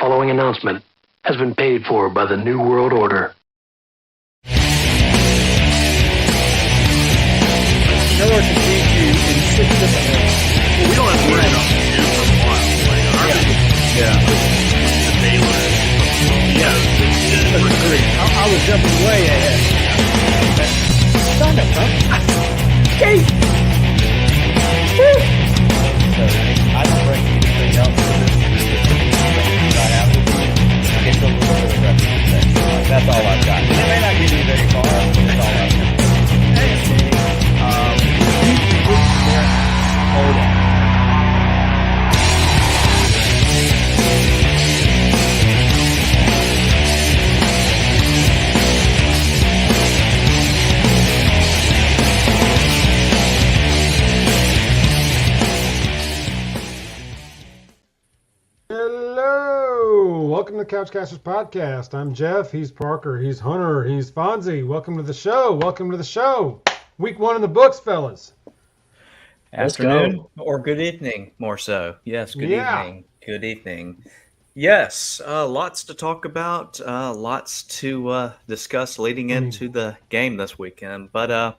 following announcement has been paid for by the New World Order. Miller can beat you in 6 different ways. Well, we don't have to worry about you for a while. Like, the Baylor. That's great. I was jumping way ahead. Stand up, huh? Hey! Woo! I don't bring anything else to this. I have to do it. It's a little bit of representation. That's all I've got. It may not get you very far, but that's all I've got. Hold on. Hello, welcome to Couchcasters Podcast. I'm Jeff, he's Parker, he's Hunter, he's Fonzie. Welcome to the show. Welcome to the show. Week 1 in the books, fellas. Afternoon or good evening, more so. Yes, good evening. Good evening. Yes, lots to talk about, lots to discuss leading into the game this weekend. But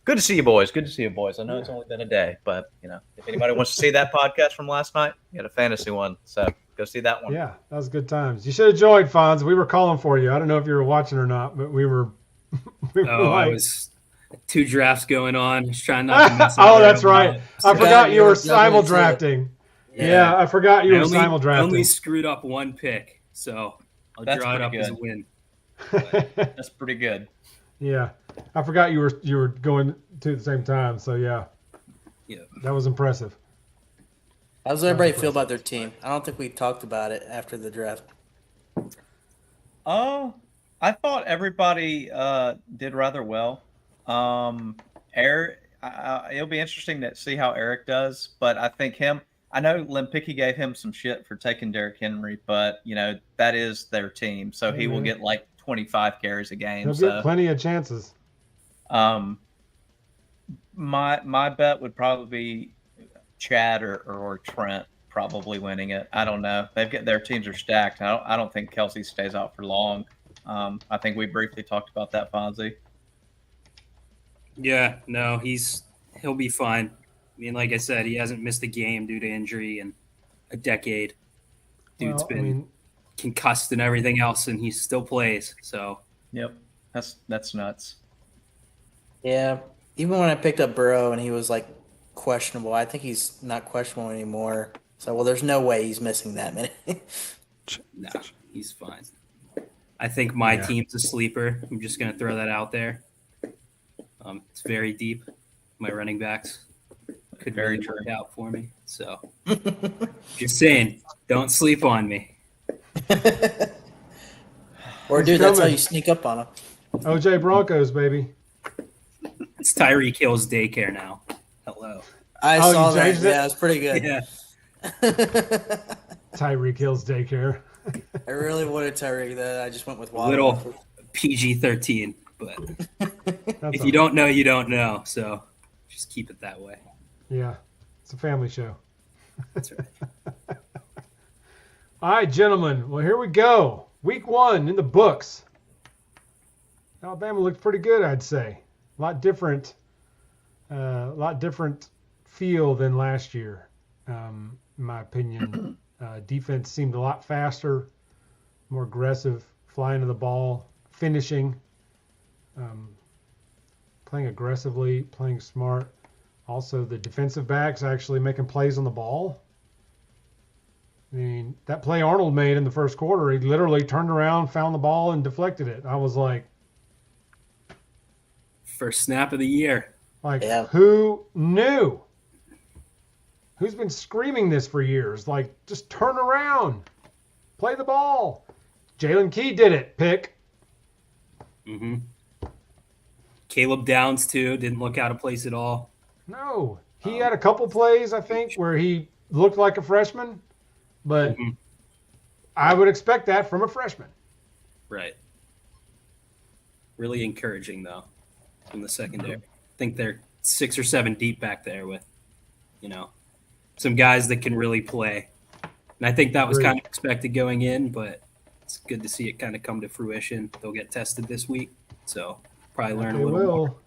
good to see you boys. Good to see you boys. I know it's only been a day, but if anybody wants to see that podcast from last night, we had a fantasy one, so go see that one. Yeah, that was good times. You should have joined, Fonz. We were calling for you. I don't know if you were watching or not, but we were. I was 2 drafts going on. Just trying not to mess Oh, that's right. I forgot you were simul drafting. Yeah, I forgot you were simul drafting. I only screwed up 1 pick, so I'll draw it up as a win. That's pretty good. Yeah, I forgot you were going to at the same time. So yeah, that was impressive. How does everybody feel about their team? I don't think we talked about it after the draft. Oh, I thought everybody did rather well. Eric, it'll be interesting to see how Eric does, but I think I know Lempicky gave him some shit for taking Derrick Henry, but that is their team, so he will get like 25 carries a game. He'll get plenty of chances. My bet would probably be Chad or Trent probably winning it. I don't know. Their teams are stacked. I don't think Kelsey stays out for long. I think we briefly talked about that, Fonzie. Yeah, no, he'll be fine. I mean, like I said, he hasn't missed a game due to injury in a decade. Dude's been concussed and everything else, and he still plays. So, yep, that's nuts. Yeah, even when I picked up Burrow and he was like questionable, I think he's not questionable anymore. So, there's no way he's missing that many. No, he's fine. I think my team's a sleeper. I'm just going to throw that out there. It's very deep. My running backs could very work out for me. So, just saying, don't sleep on me. Or, dude, that's how you sneak up on them. OJ Broncos, baby. It's Tyreek Hill's daycare now. Hello. I saw that. Yeah, it's pretty good. Yeah. Tyreek Hill's daycare. I really wanted Tyreek. That I just went with Waddle. Little PG-13, but if you don't know, you don't know. So just keep it that way. Yeah, it's a family show. That's right. All right, gentlemen. Well, here we go. Week 1 in the books. Alabama looked pretty good, I'd say. A lot different feel than last year, in my opinion. Defense seemed a lot faster, more aggressive, flying to the ball, finishing, playing aggressively, playing smart. Also, the defensive backs actually making plays on the ball. I mean, that play Arnold made in the first quarter, he literally turned around, found the ball, and deflected it. I was like, first snap of the year. Who knew? Who's been screaming this for years? Like, just turn around. Play the ball. Jalen Key did it, pick. Mm-hmm. Caleb Downs, too, didn't look out of place at all. No. He had a couple plays, I think, where he looked like a freshman. But I would expect that from a freshman. Right. Really encouraging, though, from the secondary. I think they're 6 or 7 deep back there with, some guys that can really play. And I think that was Agreed. kind of expected going in, but it's good to see it kind of come to fruition. They'll get tested this week, so probably learn They a little more. will.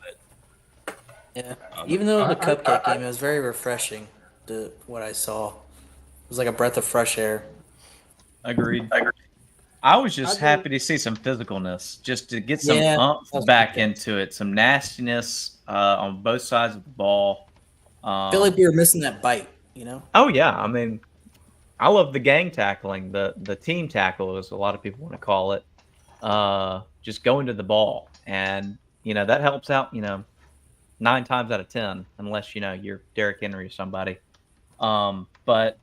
But Yeah. Even though the cupcake game, it was very refreshing to what I saw. It was like a breath of fresh air. Agreed. I was just I happy to see some physicalness, just to get some Yeah, umph that's back good. into it, some nastiness on both sides of the ball. I feel like we were missing that bite, you know? Oh yeah, I mean, I love the gang tackling, the team tackle, as a lot of people want to call it. Just going to the ball, and that helps out. 9 times out of 10, unless you're Derrick Henry or somebody. But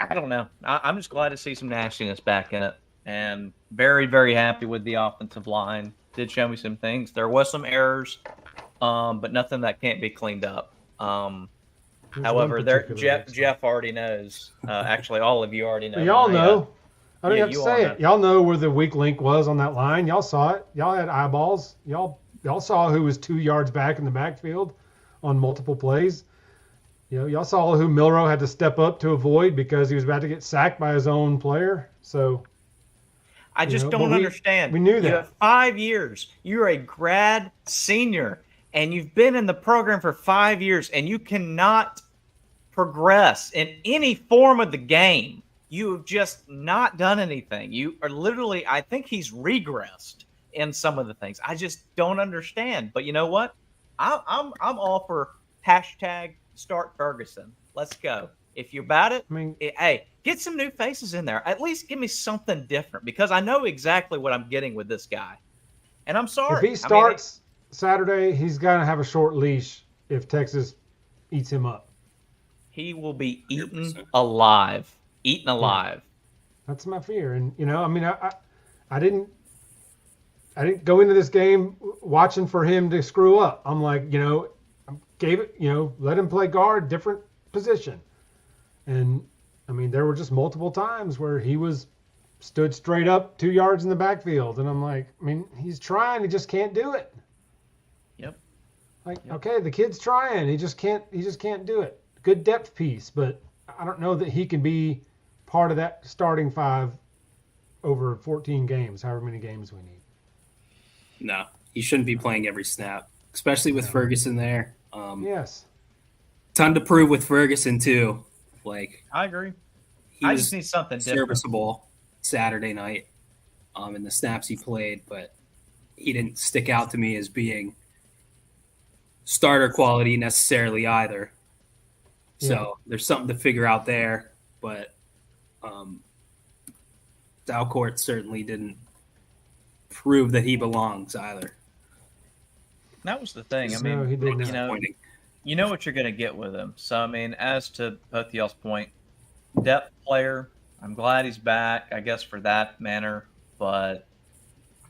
I don't know. I'm just glad to see some nastiness back in it, and very, very happy with the offensive line. Did show me some things. There was some errors, but nothing that can't be cleaned up. There's However, one there particular Jeff already knows. Actually, all of you already know. Y'all my, know. I don't yeah, have to you say all it. Y'all know where the weak link was on that line. Y'all saw it. Y'all had eyeballs. Y'all saw who was 2 yards back in the backfield on multiple plays. Y'all saw who Milrow had to step up to avoid because he was about to get sacked by his own player. So I just but don't understand. We knew You that. have 5 years. You're a grad senior, and you've been in the program for 5 years, and you cannot progress in any form of the game. You have just not done anything. You are literally, I think he's regressed in some of the things. I just don't understand. But you know what? I'm all for hashtag start Ferguson. Let's go. If you're about it, hey, get some new faces in there. At least give me something different, because I know exactly what I'm getting with this guy. And I'm sorry. If he starts Saturday, he's going to have a short leash if Texas eats him up. He will be eaten 100%. alive. Eaten alive. That's my fear. And I didn't go into this game watching for him to screw up. I'm like, gave it, let him play guard, different position. And there were just multiple times where he stood straight up 2 yards in the backfield. And I'm like, he's trying, he just can't do it. Yep. Okay, the kid's trying. He just can't do it. Good depth piece, but I don't know that he can be part of that starting 5 over 14 games, however many games we need. No, he shouldn't be playing every snap, especially with Ferguson there. Yes. Ton to prove with Ferguson too. I agree. He I was just need something different. serviceable Saturday night in the snaps he played, but he didn't stick out to me as being starter quality necessarily either. So there's something to figure out there, but Dalcourt certainly didn't prove that he belongs either. That was the thing. No, he did not. Disappointing. You know what you're going to get with him. So, as to both of y'all's point, depth player, I'm glad he's back, I guess, for that manner. But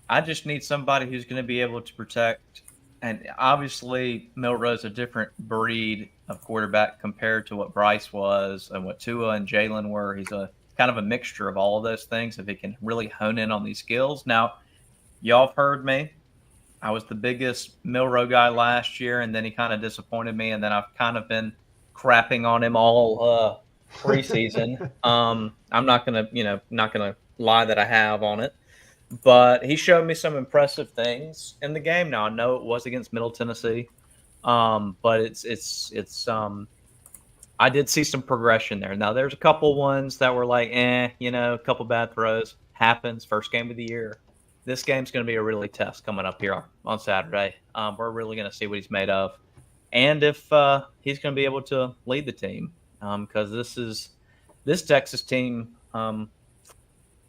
I just need somebody who's going to be able to protect. And obviously, Milrow's a different breed of quarterback compared to what Bryce was and what Tua and Jalen were. He's a kind of a mixture of all of those things if he can really hone in on these skills. Now, y'all have heard me. I was the biggest Milrow guy last year, and then he kind of disappointed me, and then I've kind of been crapping on him all preseason. I'm not gonna lie that I have on it, but he showed me some impressive things in the game. Now I know it was against Middle Tennessee, but it's I did see some progression there. Now there's a couple ones that were like, a couple bad throws. Happens, first game of the year. This game's going to be a really test coming up here on Saturday. We're really going to see what he's made of, and if he's going to be able to lead the team. Because this Texas team,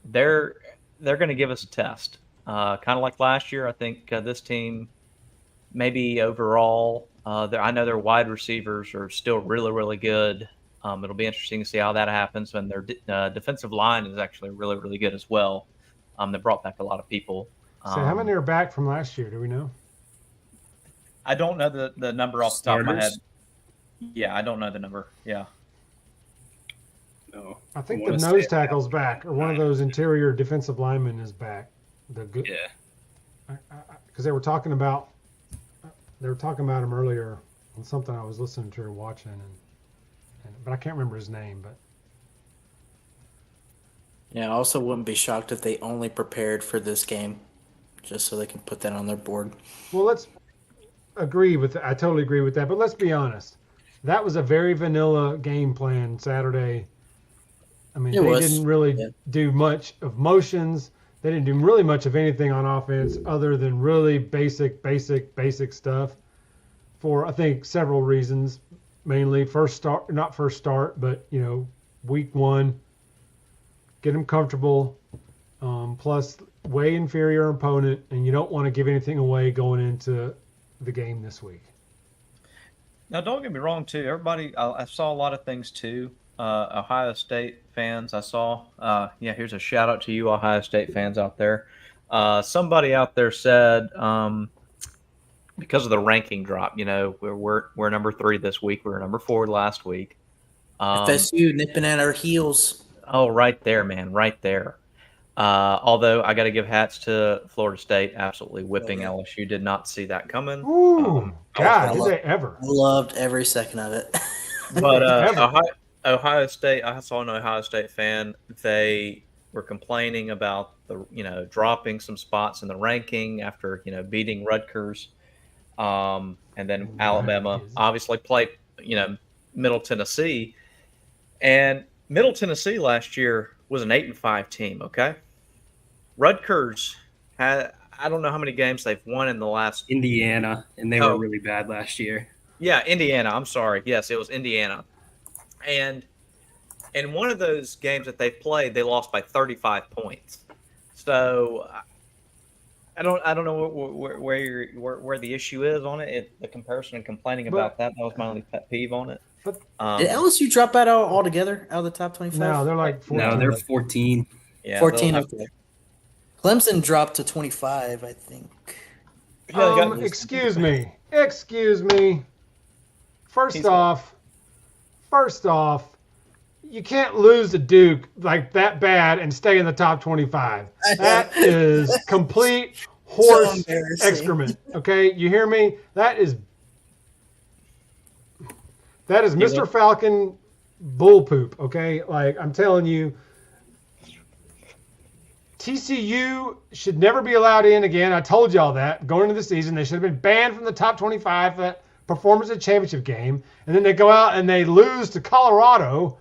they're going to give us a test. Kind of like last year, I think this team, maybe overall, I know their wide receivers are still really, really good. It'll be interesting to see how that happens. And their defensive line is actually really, really good as well. They brought back a lot of people. So how many are back from last year? Do we know? I don't know the number off the top of my head. Starters? Yeah, I don't know the number. Yeah. No, I think wanna the say nose it. tackle's back, or one of those interior defensive linemen is back. Yeah. Because they were talking about him earlier on something I was listening to or watching, but I can't remember his name. But Yeah, I also wouldn't be shocked if they only prepared for this game, just so they can put that on their board. Well, let's agree with that. I totally agree with that. But let's be honest. That was a very vanilla game plan Saturday. I mean, they didn't really do much of motions. They didn't do really much of anything on offense other than really basic stuff for, I think, several reasons. Mainly not first start, but, week one, get them comfortable, plus way inferior opponent, and you don't want to give anything away going into the game this week. Now, don't get me wrong, too. Everybody, I saw a lot of things, too. Ohio State fans, I saw. Here's a shout out to you, Ohio State fans out there. Somebody out there said, because of the ranking drop, we're number 3 this week. We were number 4 last week. FSU nipping at our heels. Oh, right there, man, right there. Although I got to give hats to Florida State, absolutely whipping LSU. Did not see that coming. Ooh, God, did they ever? I loved every second of it. But Ohio State, I saw an Ohio State fan. They were complaining about the dropping some spots in the ranking after beating Rutgers, and then Alabama obviously played Middle Tennessee, and Middle Tennessee last year was an 8-5 team. Okay, Rutgers had, I don't know how many games they've won in the last. Indiana, and they were really bad last year. Yeah, Indiana. I'm sorry. Yes, it was Indiana. And in one of those games that they played, they lost by 35 points. So I don't know where the issue is on it. The comparison and complaining about that was my only pet peeve on it. Did LSU drop that out altogether out of the top 25? No, they're like 14. No, they're 14. Yeah, 14. Okay. Clemson dropped to 25, I think. Excuse me. First off, you can't lose to Duke like that bad and stay in the top 25. That is complete horse excrement. Okay, you hear me? That is Mr. Falcon bull poop. Okay, like I'm telling you, TCU should never be allowed in again. I told y'all that going into the season. They should have been banned from the top 25 for that performance at championship game. And then they go out and they lose to Colorado.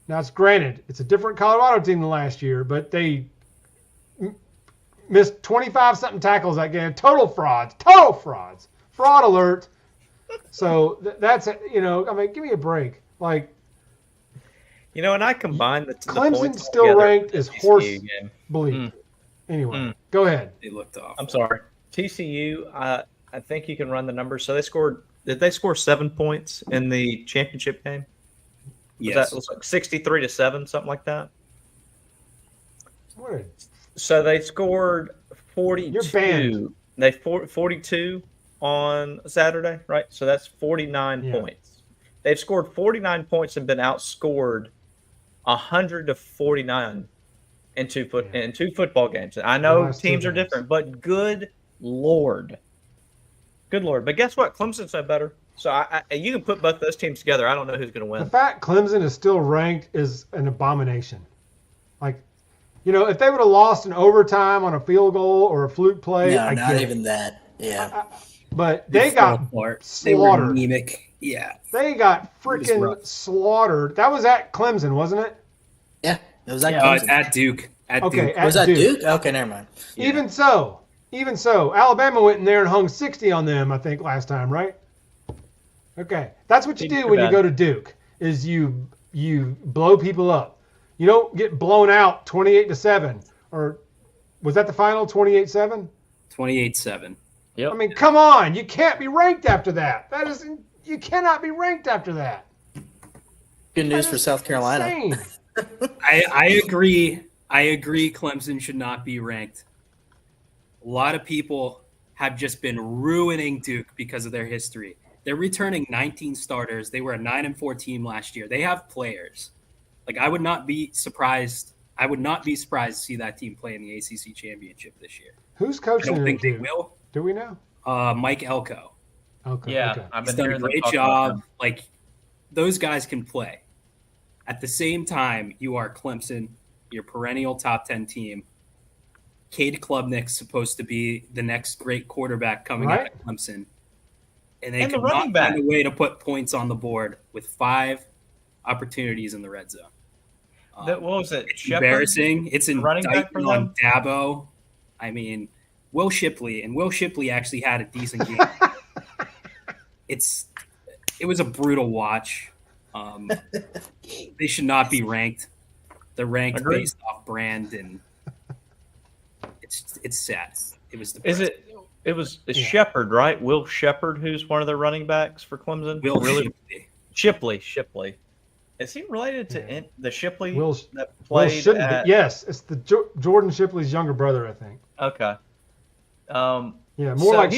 Now, it's granted, it's a different Colorado team than last year, but they missed 25-something tackles that game. Total frauds. Fraud alert. So that's, give me a break. Like, and I combined the Clemson points still ranked as horse game. bleep. Anyway, go ahead. They looked off. I'm sorry. TCU, I think you can run the numbers. So did they score 7 points in the championship game? Yes. It was like 63-7, something like that. Word. So they scored 42. You're banned. They 42 on Saturday, right? So that's 49 points. They've scored 49 points and been outscored 100-49 in two football games. I know teams are different, but good Lord. But guess what? Clemson's no better. So you can put both those teams together. I don't know who's going to win. The fact Clemson is still ranked is an abomination. Like, if they would have lost in overtime on a field goal or a fluke play, no, not even that. Yeah. But they got slaughtered. They were anemic. Yeah. They got freaking slaughtered. That was at Clemson, wasn't it? Yeah. It was at Clemson. At Duke. Duke. Was that Duke? Okay, never mind. Yeah. Even so, Alabama went in there and hung 60 on them, I think, last time, right? Okay. That's what you do when you go to Duke, is you blow people up. You don't get blown out 28-7. Or was that the final, 28-7? 28-7. Yep. I mean, come on. You can't be ranked after that. You cannot be ranked after that. Good news for South Carolina. I agree. Clemson should not be ranked. A lot of people have just been ruining Duke because of their history. They're returning 19 starters. They were a 9-4 team last year. They have players. Like, I would not be surprised to see that team play in the ACC championship this year. Who's coaching? I don't think they will. Do we know? Mike Elko. Okay. Yeah, okay. I've He's been done a great job. Like, those guys can play. At the same time, you are Clemson. your perennial top 10 team. Cade Klubnik's supposed to be the next great quarterback coming out of Clemson. And they could not find a way to put points on the board with 5 opportunities in the red zone. What was it? It's embarrassing. It's indictment on Dabo. I mean, Will Shipley actually had a decent game. It was a brutal watch. They should not be ranked. They're ranked based off brand, and it's sad. It was depressing. It was Shepard, right? Will Shepard, who's one of the running backs for Clemson. Shipley. Is he related to the Shipley that played? Yes, it's the Jordan Shipley's younger brother, I think. Okay.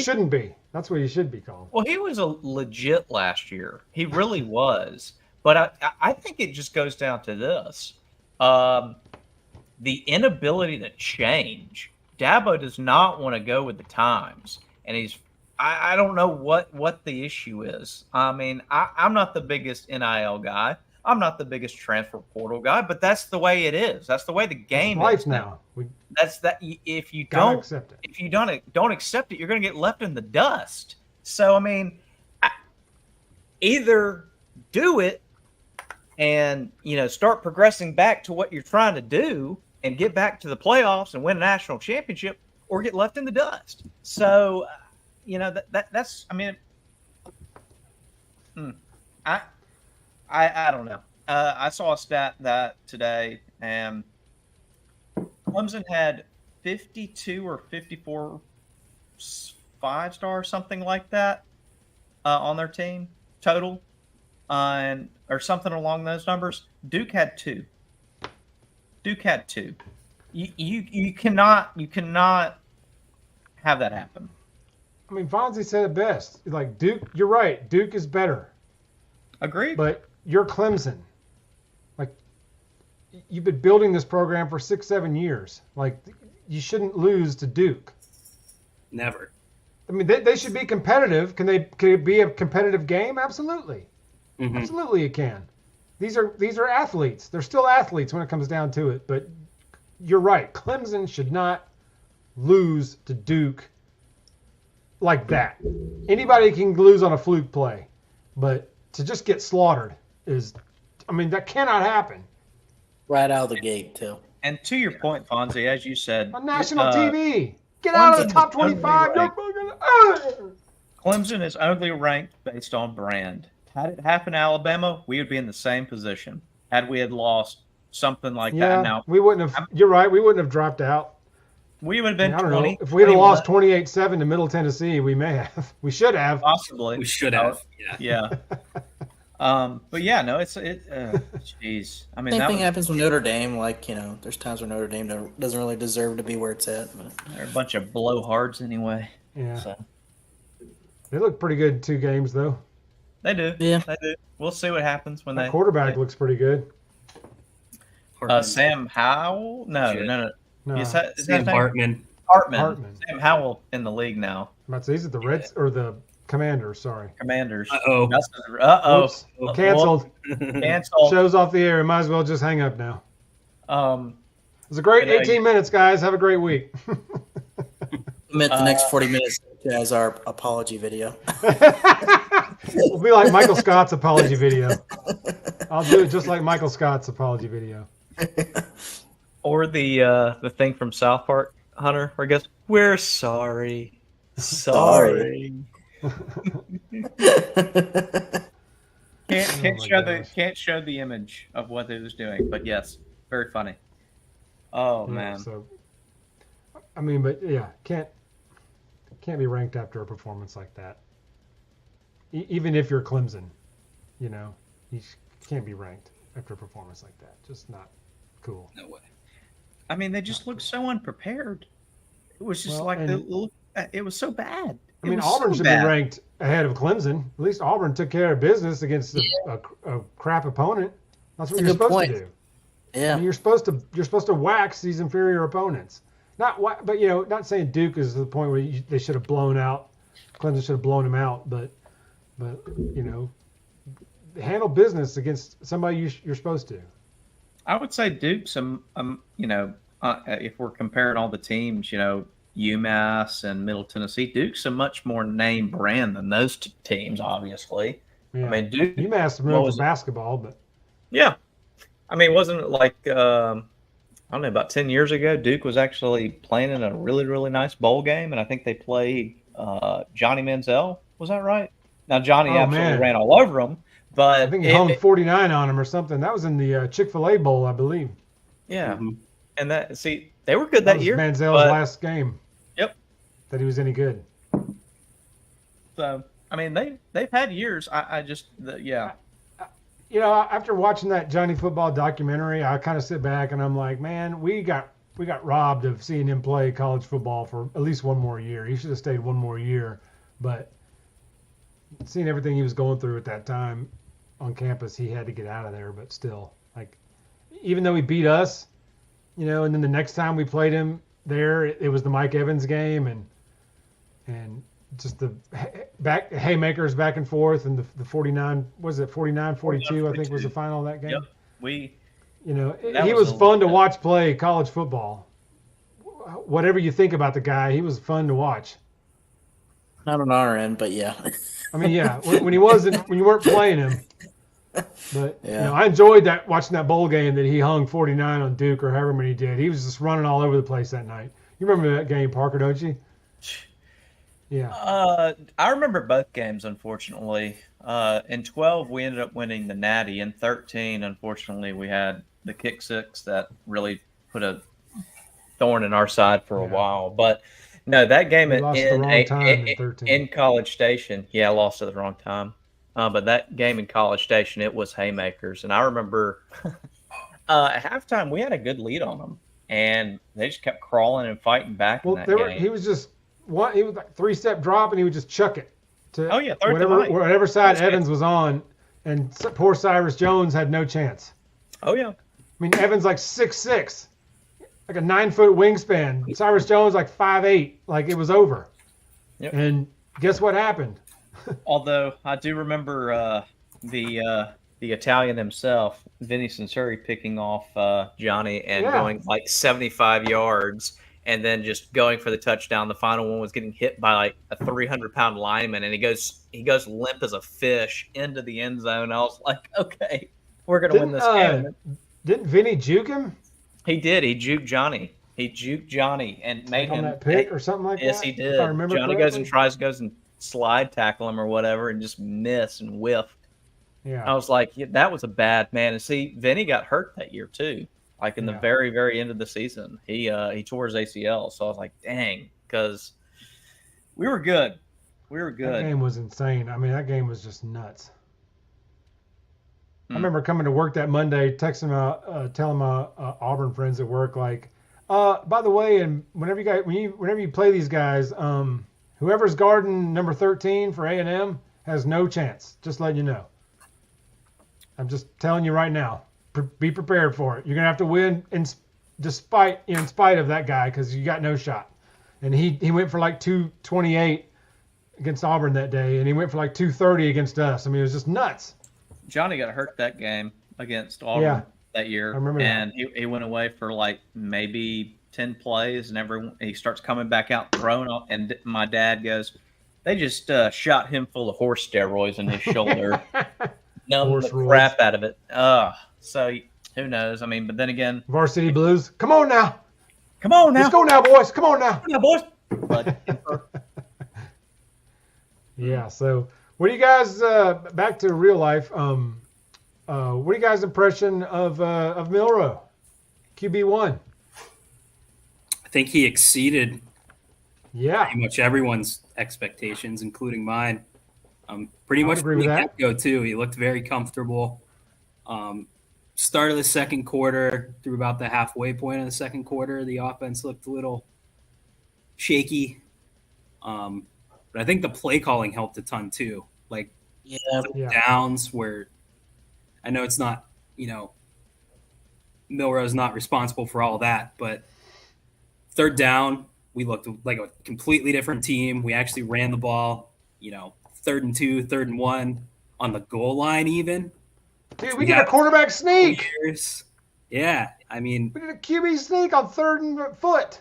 Shouldn't be. That's what he should be called. Well, he was a legit last year. He really was. But I think it just goes down to this. The inability to change. Dabo does not want to go with the times. And I don't know what the issue is. I mean, I'm not the biggest NIL guy. I'm not the biggest transfer portal guy, but that's the way it is. That's the way the game is now. If you don't accept it, you're going to get left in the dust. So I mean, either do it and start progressing back to what you're trying to do and get back to the playoffs and win a national championship, or get left in the dust. So that's. I mean, I don't know. I saw a stat that today, and Clemson had 52 or 54 5-star, something like that, on their team total, or something along those numbers. Duke had 2. You cannot have that happen. I mean, Fonzie said it best. Like Duke, you're right. Duke is better. Agreed. But you're Clemson. Like, you've been building this program for 6-7 years. Like, you shouldn't lose to Duke. Never. I mean, they should be competitive. Can it be a competitive game? Absolutely. Mm-hmm. Absolutely, it can. These are athletes. They're still athletes when it comes down to it. But you're right. Clemson should not lose to Duke like that. Anybody can lose on a fluke play, but to just get slaughtered that cannot happen. Right out of the gate, too. And to your point, Fonzie, as you said, on national TV, get out of the top 25. Clemson is only ranked based on brand. Had it happened to Alabama, we would be in the same position. Had we had lost something like that, now we wouldn't have. You're right. We wouldn't have dropped out. We would have been 20. Know. If we had lost 28-7 to Middle Tennessee, we may have. We should have. Possibly. We should have. Yeah. But yeah, no, jeez. I mean, same thing happens with Notre Dame. Like, there's times where Notre Dame doesn't really deserve to be where it's at. But they're a bunch of blowhards anyway. Yeah. So. They look pretty good in 2 games, though. They do. Yeah. They do. We'll see what happens when that quarterback looks pretty good. Sam Howell? No. Is that Hartman. Sam Howell in the league now. He's at the Reds or the Commanders. Sorry. Commanders. Uh-oh. Canceled. Canceled. Show's off the air. Might as well just hang up now. It was a great 18 minutes, guys. Have a great week. Commit the next 40 minutes as our apology video. We'll be like Michael Scott's apology video. I'll do it just like Michael Scott's apology video. Or the thing from South Park, Hunter, where it goes, "We're sorry." Sorry. Can't show the image of what it was doing, but yes, very funny. Oh man. So, I mean, but yeah, can't be ranked after a performance like that. Even if you're Clemson, you can't be ranked after a performance like that. Just not cool. No way. I mean, they just looked so unprepared. It was just it was so bad. I mean, Auburn should be ranked ahead of Clemson. At least Auburn took care of business against a crap opponent. That's what you're supposed to do. Yeah, I mean, you're supposed to wax these inferior opponents. Not saying Duke is to the point where they should have blown out. Clemson should have blown them out, but handle business against somebody you're supposed to. I would say Duke's, if we're comparing all the teams, UMass and Middle Tennessee, Duke's a much more name brand than those teams, obviously. Yeah. I mean, Duke. UMass known for basketball, but yeah. I mean, wasn't it like, I don't know, about 10 years ago, Duke was actually playing in a really, really nice bowl game, and I think they played Johnny Manziel. Was that right? Now, Johnny absolutely ran all over him, but I think he hung 49 on him or something. That was in the Chick-fil-A Bowl, I believe. Yeah. Mm-hmm. And they were good that year. Manziel's last game. Yep. That he was any good. So, I mean, they've had years. After watching that Johnny Football documentary, I kind of sit back and I'm like, man, we got robbed of seeing him play college football for at least one more year. He should have stayed one more year. But seeing everything he was going through at that time on campus, he had to get out of there. But still, like, even though he beat us, and then the next time we played him there, it was the Mike Evans game, and just the haymakers back and forth, and the 49, was it 49-42, I think was the final of that game. Yep. He was fun to watch play college football. Whatever you think about the guy, he was fun to watch. Not on our end, but yeah. I mean, yeah, when you weren't playing him. But I enjoyed watching that bowl game that he hung 49 on Duke or however many he did. He was just running all over the place that night. You remember that game, Parker, don't you? Yeah. I remember both games, unfortunately. In 12, we ended up winning the Natty. In 13, unfortunately, we had the kick six that really put a thorn in our side for a while. But no, that game in College Station, I lost at the wrong time. But that game in College Station, it was haymakers. And I remember at halftime, we had a good lead on them. And they just kept crawling and fighting back in that game. He was like 3-step drop, and he would just chuck it to whatever side Evans was on. And poor Cyrus Jones had no chance. Oh, yeah. I mean, Evans like 6'6", like a 9-foot wingspan. Cyrus Jones like 5'8", like it was over. Yep. And guess what happened? Although I do remember the Italian himself, Vinny Cincinnati, picking off Johnny and going like 75 yards and then just going for the touchdown. The final one was getting hit by like a 300-pound lineman, and he goes limp as a fish into the end zone. I was like, okay, we're going to win this game. Didn't Vinny juke him? He did. He juked Johnny. He juked Johnny and made him that pick or something like that. Yes, he did. If I remember Johnny correctly. goes and slide tackle him or whatever and just miss and whiff. Yeah. I was like, that was a bad man. And see, Vinny got hurt that year too. Like in the very, very end of the season, he tore his ACL. So I was like, dang, because we were good. We were good. That game was insane. I mean, that game was just nuts. I remember coming to work that Monday, texting telling my Auburn friends at work, like, by the way, and whenever you play these guys, whoever's guarding number 13 for A&M has no chance. Just letting you know. I'm just telling you right now. Be prepared for it. You're gonna have to win in spite of that guy because you got no shot. And he went for like 228 against Auburn that day, and he went for like 230 against us. I mean, it was just nuts. Johnny got hurt that game against Auburn that year. I remember and he went away for like maybe 10 plays, and he starts coming back out throwing off. And my dad goes, they just shot him full of horse steroids in his shoulder. Numb the crap out of it. So who knows? I mean, but then again, Varsity Blues. Come on now. Let's go now, boys. Come on now. Come on, boys. Yeah. So, what do you guys? Back to real life. What are you guys' impression of Milroe, QB1? I think he exceeded pretty much everyone's expectations, including mine. Pretty much from the get-go, too. He looked very comfortable. Start of the second quarter, through about the halfway point of the second quarter, the offense looked a little shaky. But I think the play calling helped a ton, too. Like, downs where I know it's not, Milroe's not responsible for all that, but third down, we looked like a completely different team. We actually ran the ball, 3rd and 2, 3rd and 1 on the goal line even. Dude, we get a quarterback sneak. Yeah, I mean, We did a QB sneak on 3rd and foot.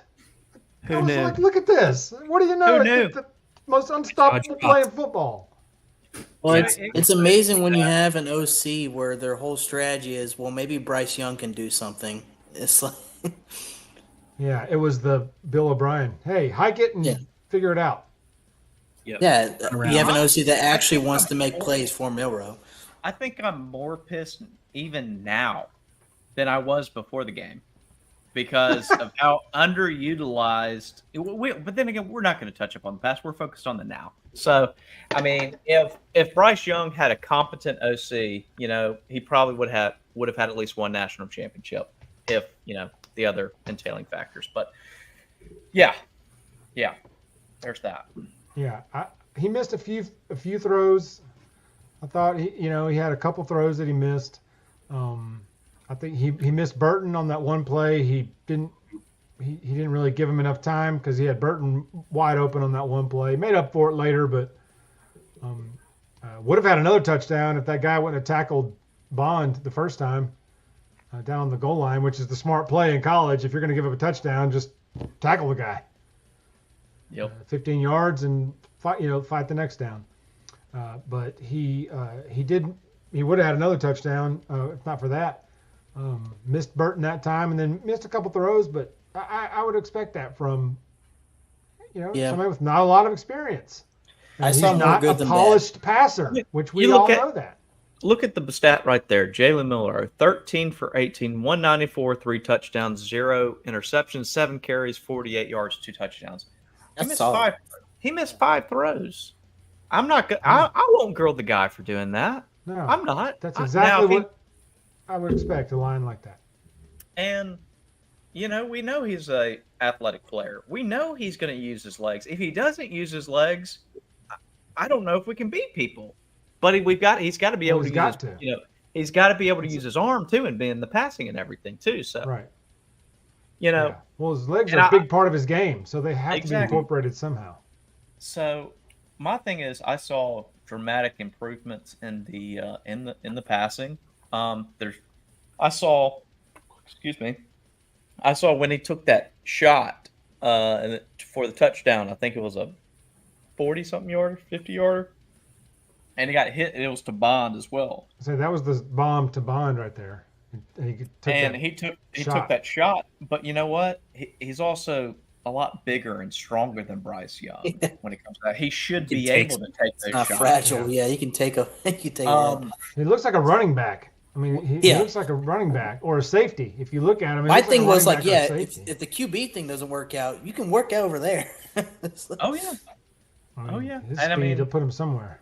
Who I was knew? like, look at this. What do you know? Who It's knew? the most unstoppable play in football. Well, Yeah, it's amazing when you have an OC where their whole strategy is, well, maybe Bryce Young can do something. It's like, Yeah, it was the Bill O'Brien. Hey, hike it and Yeah. figure it out. yep. yeah, Around. you have an OC that actually think wants I'm to make more- plays for Milrow. I think I'm more pissed even now than I was before the game because of how underutilized. But then again, we're not going to touch up on the past. We're focused on the now. So, I mean, if Bryce Young had a competent OC, he probably would have had at least one national championship. If the other entailing factors, but yeah, there's that. Yeah, he missed a few throws. I thought he had a couple throws that he missed. I think he missed Burton on that one play. He didn't really give him enough time because he had Burton wide open on that one play. Made up for it later, but would have had another touchdown if that guy wouldn't have tackled Bond the first time down on the goal line, which is the smart play in college. If you're going to give up a touchdown, just tackle the guy. Yep. 15 yards and fight the next down. But he would have had another touchdown if not for that. Missed Burton that time and then missed a couple throws, but I would expect that from somebody with not a lot of experience. And I saw he's more not good a than polished passer, which we You all look at- know that. Look at the stat right there. Jalen Miller, 13 for 18, 194, 3 touchdowns, 0 interceptions, 7 carries, 48 yards, 2 touchdowns. That's solid. He missed 5 throws. I'm not good. I won't grill the guy for doing that. No, I'm not. That's Now, exactly if he- what I would expect a line like that. And we know he's a athletic player. We know he's going to use his legs. If he doesn't use his legs, I don't know if we can beat people. But he's got to be able to use, he's got to be able to use his arm too and be in the passing and everything too. So Right. Yeah. Well, his legs are a big part of his game, so they have to be incorporated somehow. So my thing is, I saw dramatic improvements in the passing. I saw when he took that shot for the touchdown. I think it was a 40-something yarder, 50-yarder, and he got hit. And it was to Bond as well. So that was the bomb to Bond right there. And he took that shot. But you know what? He's also a lot bigger and stronger than Bryce Young when it comes to that. He should be able to take those Not shots. fragile. Yeah, he can take a. He looks like a running back. I mean, he looks like a running back or a safety. If you look at him, My thing was like, if the QB thing doesn't work out, you can work out over there. Oh yeah. His And I speed mean, to put him somewhere.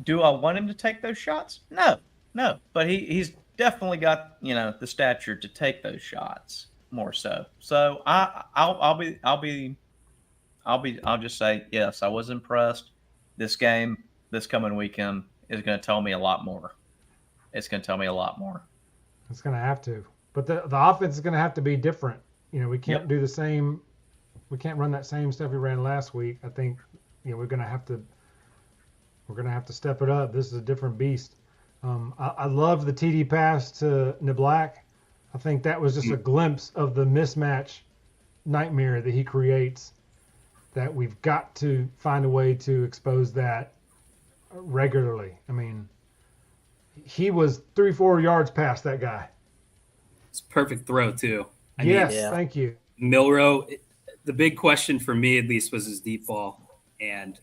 Do I want him to take those shots? No. But he's definitely got the stature to take those shots more so. So I'll just say yes. I was impressed. This coming weekend is going to tell me a lot more. It's going to tell me a lot more. It's going to have to. But the offense is going to have to be different. We can't do the same. We can't run that same stuff we ran last week. I think we're going to have to step it up. This is a different beast. I love the TD pass to Niblack. I think that was just a glimpse of the mismatch nightmare that he creates, that we've got to find a way to expose that regularly. I mean, he was 3-4 yards past that guy. It's a perfect throw, too. Thank you. Milrow, the big question for me, at least, was his deep ball. And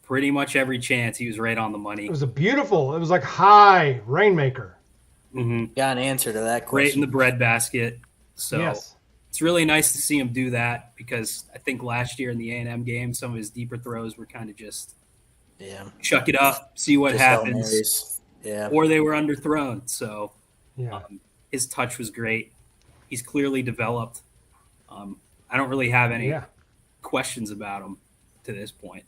pretty much every chance he was right on the money. It was like high rainmaker. Mm-hmm. Got an answer to that question. Right in the breadbasket. So yes. It's really nice to see him do that, because I think last year in the A&M game, some of his deeper throws were kind of just chuck it up, see what happens. Yeah. Or they were underthrown. So yeah. His touch was great. He's clearly developed. I don't really have any questions about him to this point.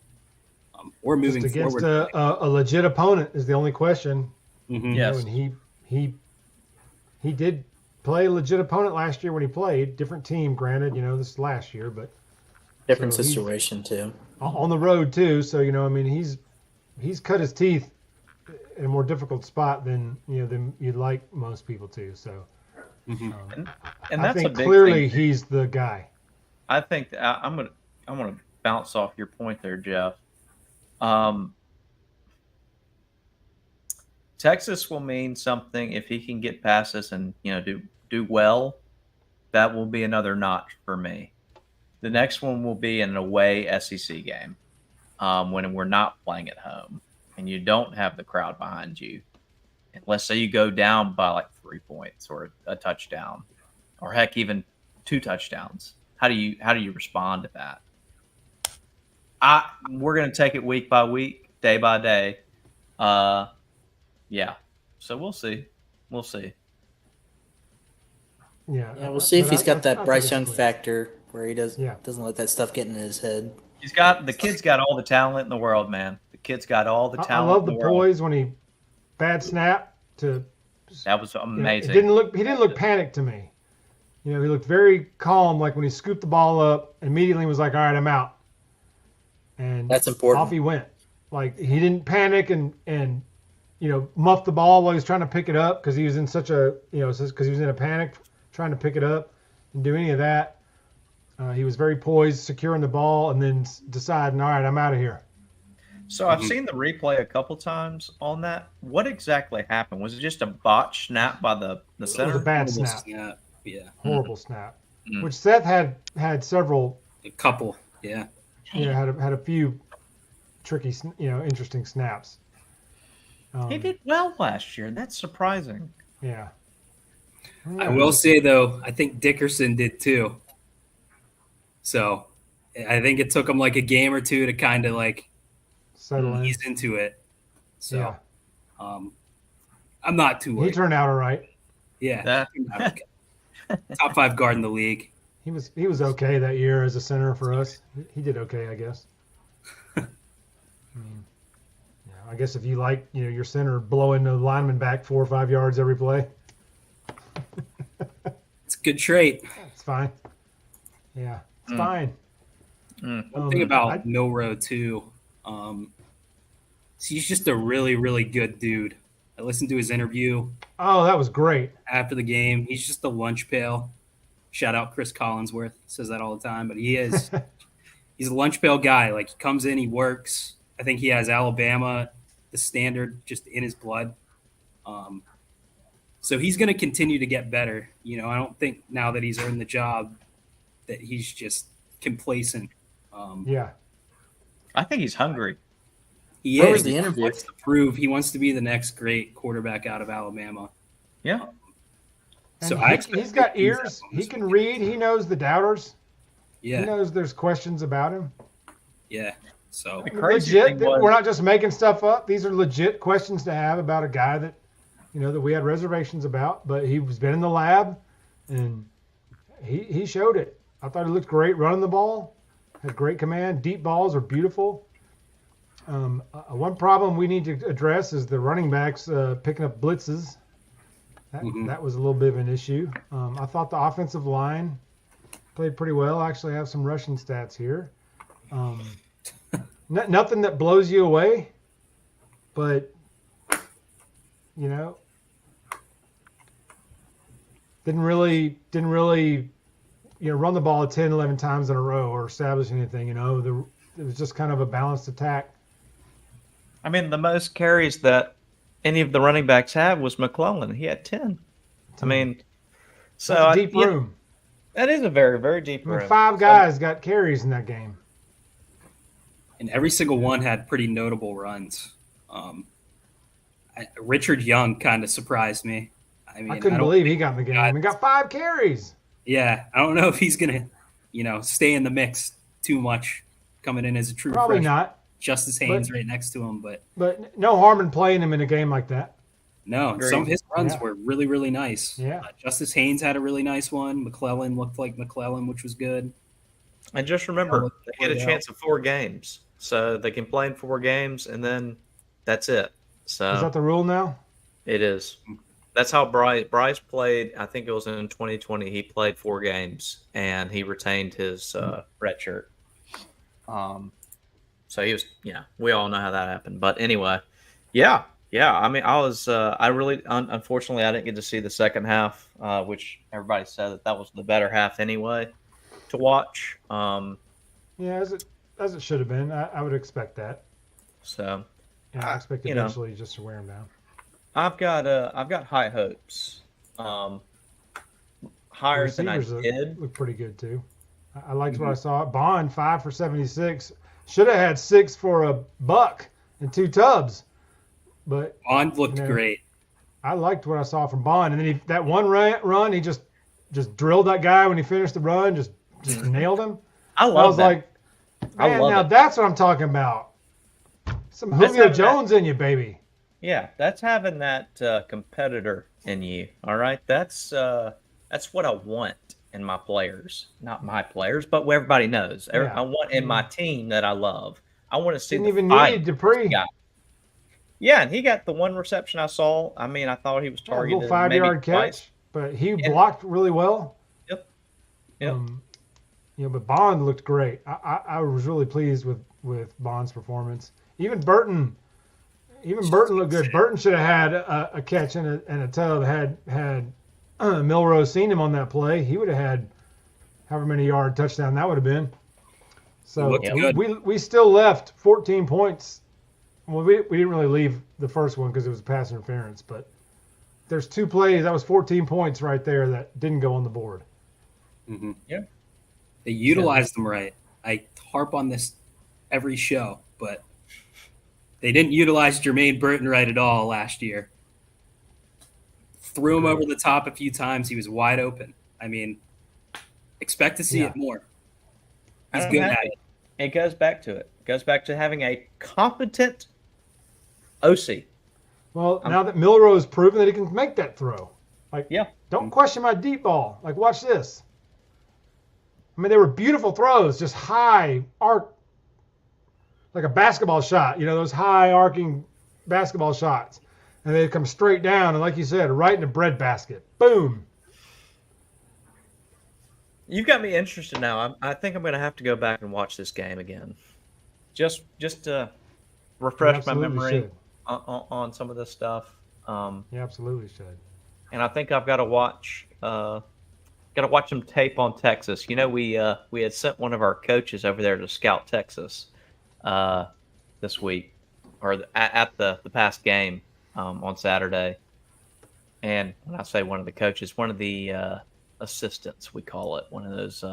We're moving just against forward. a legit opponent is the only question. Mm-hmm. Yes. And he did play a legit opponent last year when he played. Different team, granted. This is last year, but different situation too. On the road too. So he's cut his teeth in a more difficult spot than you'd like most people to. So And I that's a think big clearly thing. he's the guy. I think I'm gonna bounce off your point there, Jeff. Um, Texas will mean something if he can get past us and do well. That will be another notch for me. The next one will be an away SEC game when we're not playing at home and you don't have the crowd behind you. And let's say you go down by like 3 points or a touchdown, or heck, even 2 touchdowns. How do you respond to that? We're going to take it week by week, day by day. Yeah. So we'll see. We'll see. Yeah. Yeah, we'll see if he's got that I Bryce think Young it's clear. factor where he doesn't Yeah. let that stuff get in his head. The kid's got all the talent in the world, man. The kid's got all the I talent. love the in the world. poise when he bad snap to. That was He amazing. didn't look panicked to me. He looked very calm, like when he scooped the ball up, immediately was like, "All right, I'm out." And That's important. off he went. Like he didn't panic and muff the ball while he was trying to pick it up because he was in such a because he was in a panic trying to pick it up and do any of that. He was very poised, securing the ball, and then deciding, "All right, I'm out of here." So I've seen the replay a couple times on that. What exactly happened? Was it just a botch snap by the It was center? a bad Horrible snap, snap. Yeah, horrible snap. Mm. Which Seth had several. a couple. Yeah, Had a few tricky, interesting snaps. He did well last year. That's surprising. Yeah. I will say though, I think Dickerson did too. So I think it took him like a game or two to kind of like Settle in. ease into it. So Yeah. I'm not too He worried. turned out all right. Yeah, top 5 guard in the league. He was okay that year as a center for us. He did okay, I guess. I guess if you like, your center blowing the lineman back 4 or 5 yards every play, It's a good trait. it's fine. Yeah, it's fine. One thing about Milrow too, he's just a really, really good dude. I listened to his interview Oh, that was great. after the game. He's just a lunch pail. Shout out Chris Collinsworth. Says that all the time, but he's a lunch pail guy. Like he comes in, he works. I think he has Alabama, the standard, just in his blood. So he's going to continue to get better. I don't think now that he's earned the job that he's just complacent. Yeah. I think he's hungry. He Where is. was the He interview? wants to prove he wants to be the next great quarterback out of Alabama. Yeah. So And I expect he's got big things ears. out of him He this can week. read. He knows the doubters. He Yeah, knows there's questions about him. yeah. So The crazy Legit. thing was, We're not just making stuff up. These are legit questions to have about a guy that, that we had reservations about. But he's been in the lab, and he showed it. I thought he looked great running the ball. Had great command. Deep balls are beautiful. One problem we need to address is the running backs picking up blitzes. That was a little bit of an issue. I thought the offensive line played pretty well. I actually have some rushing stats here. Nothing that blows you away, but didn't really run the ball 10, 11 times in a row or establish anything. It was just kind of a balanced attack. I mean, the most carries that any of the running backs had was McClellan. He had 10. I mean, so That's a deep yeah, room. that is a very, very deep I mean, room. 5 guys got carries in that game. and every single one had pretty notable runs. Richard Young kind of surprised me. I mean, I couldn't don't believe he think- got in the game. He got 5 carries. Yeah, I don't know if he's gonna, stay in the mix too much, coming in as a true Probably freshman. not. Justice Haynes right next to him, But no harm in playing him in a game like that. no, Agreed. some of his runs Yeah. were really, really nice. Yeah. Justice Haynes had a really nice one. McClellan looked like McClellan, which was good. And just remember, they get a Yeah. chance of 4 games. So they can play in 4 games, and then that's it. So Is that the rule now? it is. That's how Bryce played. I think it was in 2020. He played 4 games, and he retained his red shirt. So he was, we all know how that happened. But anyway, yeah, Yeah, I mean, I was, I really, unfortunately, I didn't get to see the second half, which everybody said that was the better half anyway to watch. Yeah, as it should have been. I would expect that. So, Yeah, I expect you know, eventually just to wear them down. I've got high hopes, The higher than I receivers did. look pretty good too. I liked what I saw. Bond 5 for 76. Should have had 6 for a buck and 2 tubs, but Bond looked great. I liked what I saw from Bond, and then that one run, he just drilled that guy when he finished the run, just nailed him. I was that. like, man, now that's what I'm talking about. Some Julio Jones in you, baby. Yeah, that's having that competitor in you. All right, that's what I want in my players. Not my players, but what everybody knows. Yeah. I want in my team that I love. I want to see. Didn't even need Dupree. Yeah, and he got the one reception I saw. I mean, I thought he was targeted. A little 5-yard catch, but he blocked really well. Yep. But Bond looked great. I was really pleased with Bond's performance. Even Burton looked good. Burton should have had a catch and a tub. Had Milrose seen him on that play, he would have had however many yard touchdown that would have been. So we still left 14 points. Well, we didn't really leave the first one because it was pass interference, but there's 2 plays. That was 14 points right there that didn't go on the board. Mm-hmm. Yeah. They utilized them right. I harp on this every show, but they didn't utilize Jermaine Burton right at all last year. Threw him over the top a few times. He was wide open. I mean, expect to see it more. He's good at it. It goes back to it. It goes back to having a competent OC. Well, now that Milrose has proven that he can make that throw. Don't question my deep ball. Like, watch this. I mean, they were beautiful throws, just high arc, like a basketball shot. Those high arcing basketball shots. And they come straight down, and like you said, right in the bread basket. Boom. You've got me interested now. I think I'm going to have to go back and watch this game again, just to refresh my memory on some of this stuff. You absolutely should. And I think I've got to watch some tape on Texas. We had sent one of our coaches over there to scout Texas this week, or at the past game on Saturday. And when I say one of the coaches, one of the assistants, we call it, one of those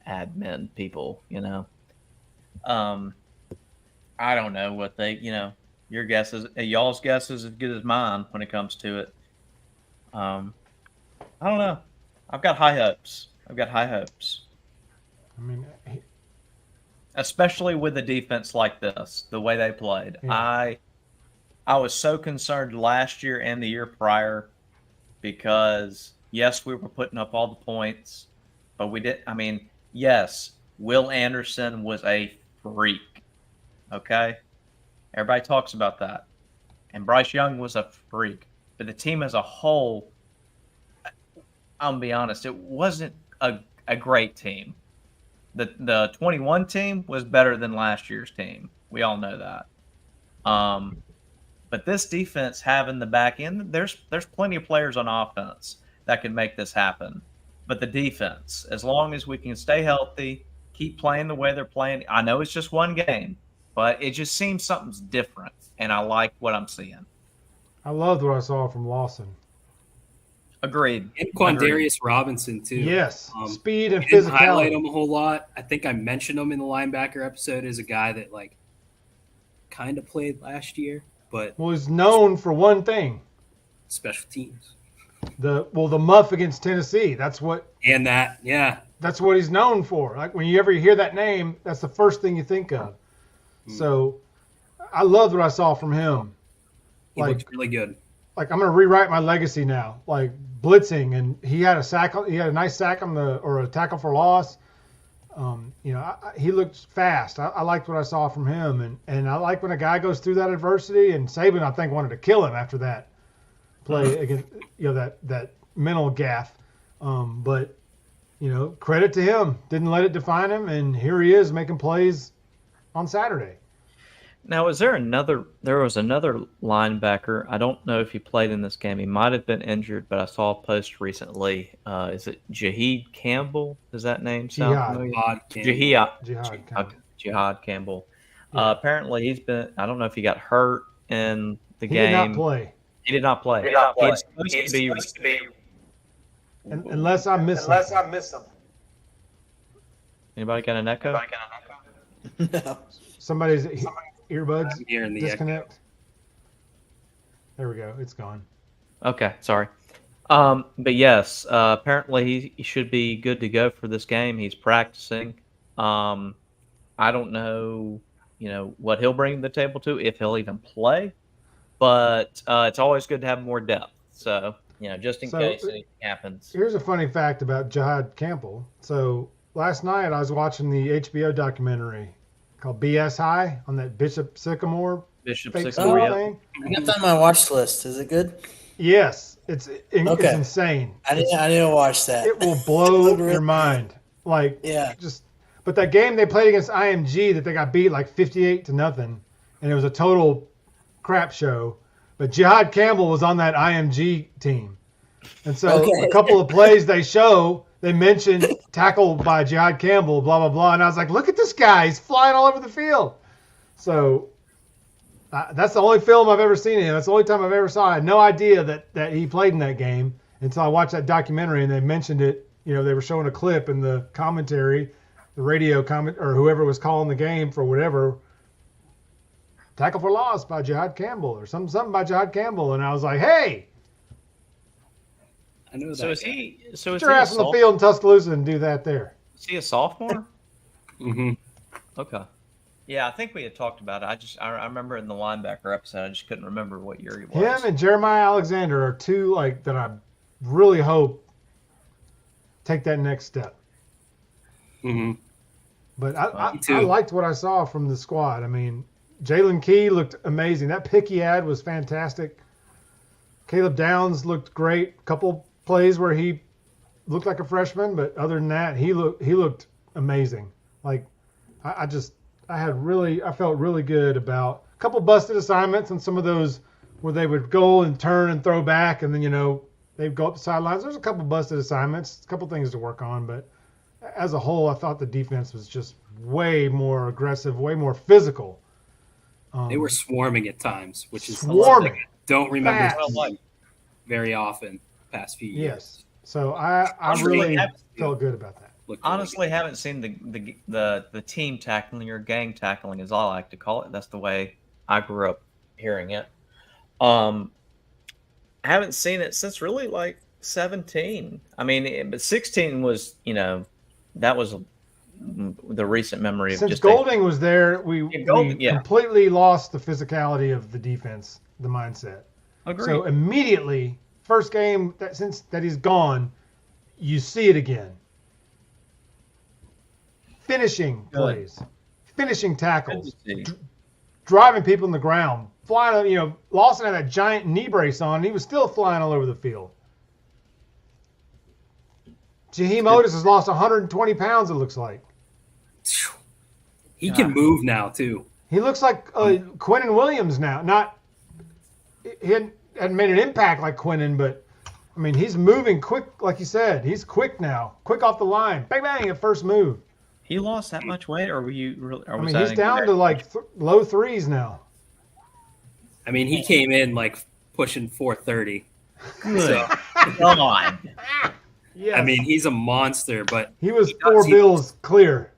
admin people. I don't know what they. Your guess is y'all's guess is as good as mine when it comes to it. I don't know. I've got high hopes. I mean, especially with a defense like this, the way they played. Yeah. I was so concerned last year and the year prior because, yes, we were putting up all the points, but we didn't. I mean, yes, Will Anderson was a freak. Okay? Everybody talks about that. And Bryce Young was a freak. But the team as a whole, I'm going to be honest, it wasn't a great team. The 21 team was better than last year's team. We all know that. But this defense having the back end, there's plenty of players on offense that can make this happen. But the defense, as long as we can stay healthy, keep playing the way they're playing. I know it's just one game, but it just seems something's different, and I like what I'm seeing. I loved what I saw from Lawson. Agreed. And Quandarius Robinson, too. Yes, speed and physicality. Didn't highlight him a whole lot. I think I mentioned him in the linebacker episode as a guy that, kind of played last year. But was known for one thing. Special teams. The muff against Tennessee. That's what he's known for. Like when you ever hear that name, that's the first thing you think of. So I loved what I saw from him. He looked really good. Like I'm gonna rewrite my legacy now. Like blitzing, and he had a nice sack or a tackle for loss. He looked fast. I liked what I saw from him, and I like when a guy goes through that adversity. And Saban, I think, wanted to kill him after that play against that mental gaffe. But credit to him, didn't let it define him, and here he is making plays on Saturday. Now, is there another? There was another linebacker. I don't know if he played in this game. He might have been injured, but I saw a post recently. Is it Jaheed Campbell? Does that name sound Jihad. familiar? Odd Campbell. Jihad Campbell. Jihad Campbell. Yeah. Apparently, he's been. I don't know if he got hurt in the He game. did not play. He did not play. He's supposed to be. Unless I miss him. Anybody got an echo? No. Somebody's earbuds I'm hearing the disconnect. There we go. It's gone. Okay, sorry. But yes, apparently he should be good to go for this game. He's practicing. I don't know, what he'll bring to the table too, if he'll even play. But it's always good to have more depth. So, just in case anything happens. Here's a funny fact about Jihad Campbell. So last night I was watching the HBO documentary called BS High on that Bishop Sycamore fake Sycamore, story yep. thing. I got that on my watch list. Is it good? Yes, it's Okay. insane. I didn't watch that. It will blow your mind. Like, Yeah. But that game they played against IMG that they got beat like 58-0, and it was a total crap show. But Jihad Campbell was on that IMG team, and so Okay. a couple of plays they mentioned tackled by Jihad Campbell, blah blah blah, and I was like, look at this guy, he's flying all over the field. So that's the only film I've ever seen of him. That's the only time I've ever saw. I had no idea that he played in that game until I watched that documentary and they mentioned it. They were showing a clip in the commentary, the radio comment, or whoever was calling the game for whatever. Tackle for loss by Jihad Campbell or something by Jihad Campbell, and I was like, hey, I know that. So is he? So put is your he a ass on the sophomore? field in Tuscaloosa and do that there. Is he a sophomore? Mm-hmm. Okay. Yeah, I think we had talked about it. I remember in the linebacker episode, I just couldn't remember what year he was. Him and Jeremiah Alexander are two that I really hope take that next step. Mm-hmm. But Me too. I liked what I saw from the squad. I mean, Jalen Key looked amazing. That pick he had was fantastic. Caleb Downs looked great. A couple plays where he looked like a freshman, but other than that, he looked amazing. Like I felt really good about a couple busted assignments and some of those where they would go and turn and throw back, and then they'd go up the sidelines. There's a couple busted assignments, a couple things to work on, but as a whole, I thought the defense was just way more aggressive, way more physical. They were swarming at times, which is Swarming. something I don't remember Fast. very often past few years. Yes. So I really felt good about that. Looked really Honestly, good. haven't seen the team tackling or gang tackling, as I like to call it. That's the way I grew up hearing it. I haven't seen it since really like 17. I mean, but 16 was that was the recent memory of Since just Golding was there, we Golding, yeah. completely lost the physicality of the defense, the mindset. Agreed. So immediately, first game since he's gone, you see it again. Finishing plays, finishing tackles, driving people in the ground, flying. Lawson had that giant knee brace on, and he was still flying all over the field. Jaheim Otis has lost 120 pounds, it looks like. He can move now too. He looks like Quinnen Williams now. He hadn't made an impact like Quinnen, but I mean, he's moving quick, like you said. He's quick now, quick off the line, bang bang at first move. He lost that much weight, or were you really? Or I was mean, that he's down to like low threes now. I mean, he came in like pushing 430. Good. Come on. Yes. I mean, he's a monster, but he was he 4 bills clear.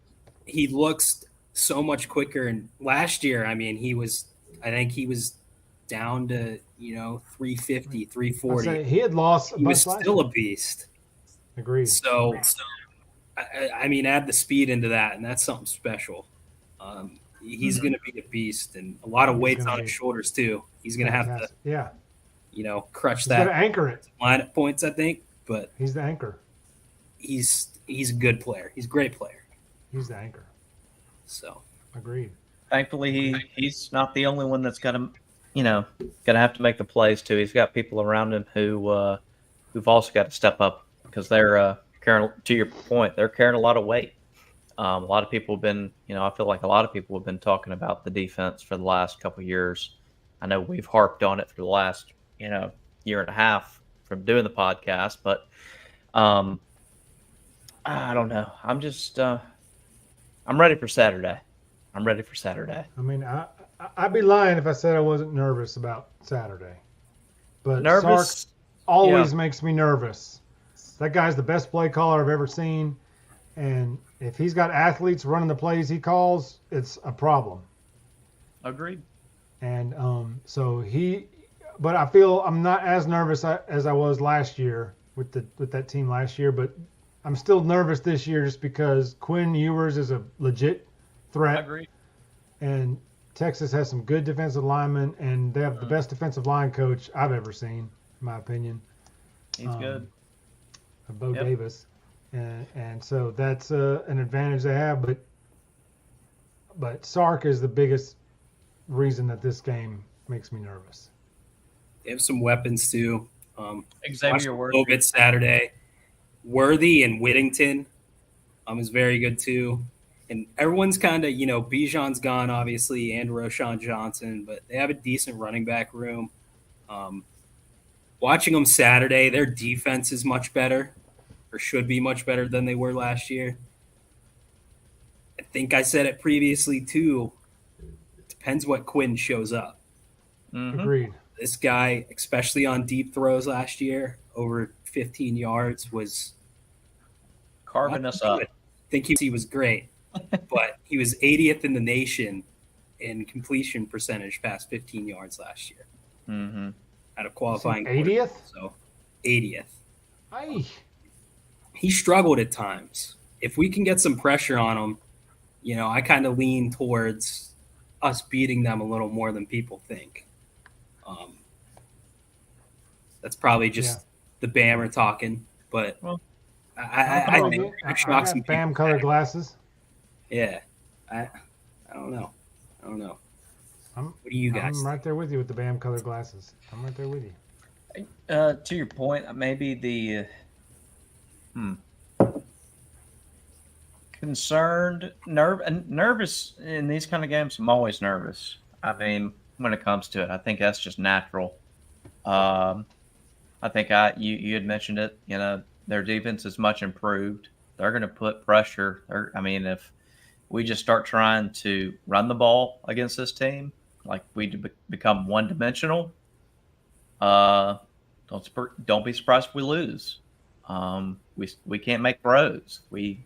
He looks so much quicker. And last year, I mean, I think he was down to 350, 340. He had lost. He was still a beast. Agreed. So I mean, add the speed into that, and that's something special. He's going to be a beast, and a lot of weights on his shoulders too. He's going to have to, crutch He's got to that anchor it. line at points, I think. But he's the anchor. He's a good player. He's a great player. He's the anchor. So agreed. Thankfully, he's not the only one that's got to, have to make the plays too. He's got people around him who've also got to step up because they're carrying. To your point, they're carrying a lot of weight. A lot of people have been, I feel like a lot of people have been talking about the defense for the last couple of years. I know we've harped on it for the last, year and a half from doing the podcast, but I don't know. I'm just, I'm ready for Saturday. I mean, I'd be lying if I said I wasn't nervous about Saturday. But Nervous? Sark always makes me nervous. That guy's the best play caller I've ever seen. And if he's got athletes running the plays he calls, it's a problem. Agreed. And but I feel I'm not as nervous as I was last year with that team last year. But I'm still nervous this year just because Quinn Ewers is a legit threat. Agreed. And Texas has some good defensive linemen, and they have the best defensive line coach I've ever seen, in my opinion. He's good. Bo Davis. And so that's an advantage they have. But Sark is the biggest reason that this game makes me nervous. They have some weapons too. Xavier a little bit Saturday. Worthy and Whittington is very good too. And everyone's kind of, Bijan's gone obviously and Roshan Johnson, but they have a decent running back room. Watching them Saturday, their defense is much better, or should be much better than they were last year. I think I said it previously too. Depends what Quinn shows up. Mm-hmm. Agreed. This guy, especially on deep throws last year, over 15 yards, was Carving us up. I think he was great, but he was 80th in the nation in completion percentage past 15 yards last year. Mm-hmm. Out of qualifying. 80th? So 80th. Aye. He struggled at times. If we can get some pressure on him, I kind of lean towards us beating them a little more than people think. That's probably just the Bama talking, but I think I shock some got Bam people. colored glasses. Yeah, I don't know. What do you guys? I'm right there with you with the Bam colored glasses. I'm right there with you. To your point, maybe the concerned, nervous in these kind of games. I'm always nervous. I mean, when it comes to it, I think that's just natural. I think you had mentioned it. Their defense is much improved. They're going to put pressure. If we just start trying to run the ball against this team, like we become one-dimensional, don't be surprised if we lose. We can't make throws. We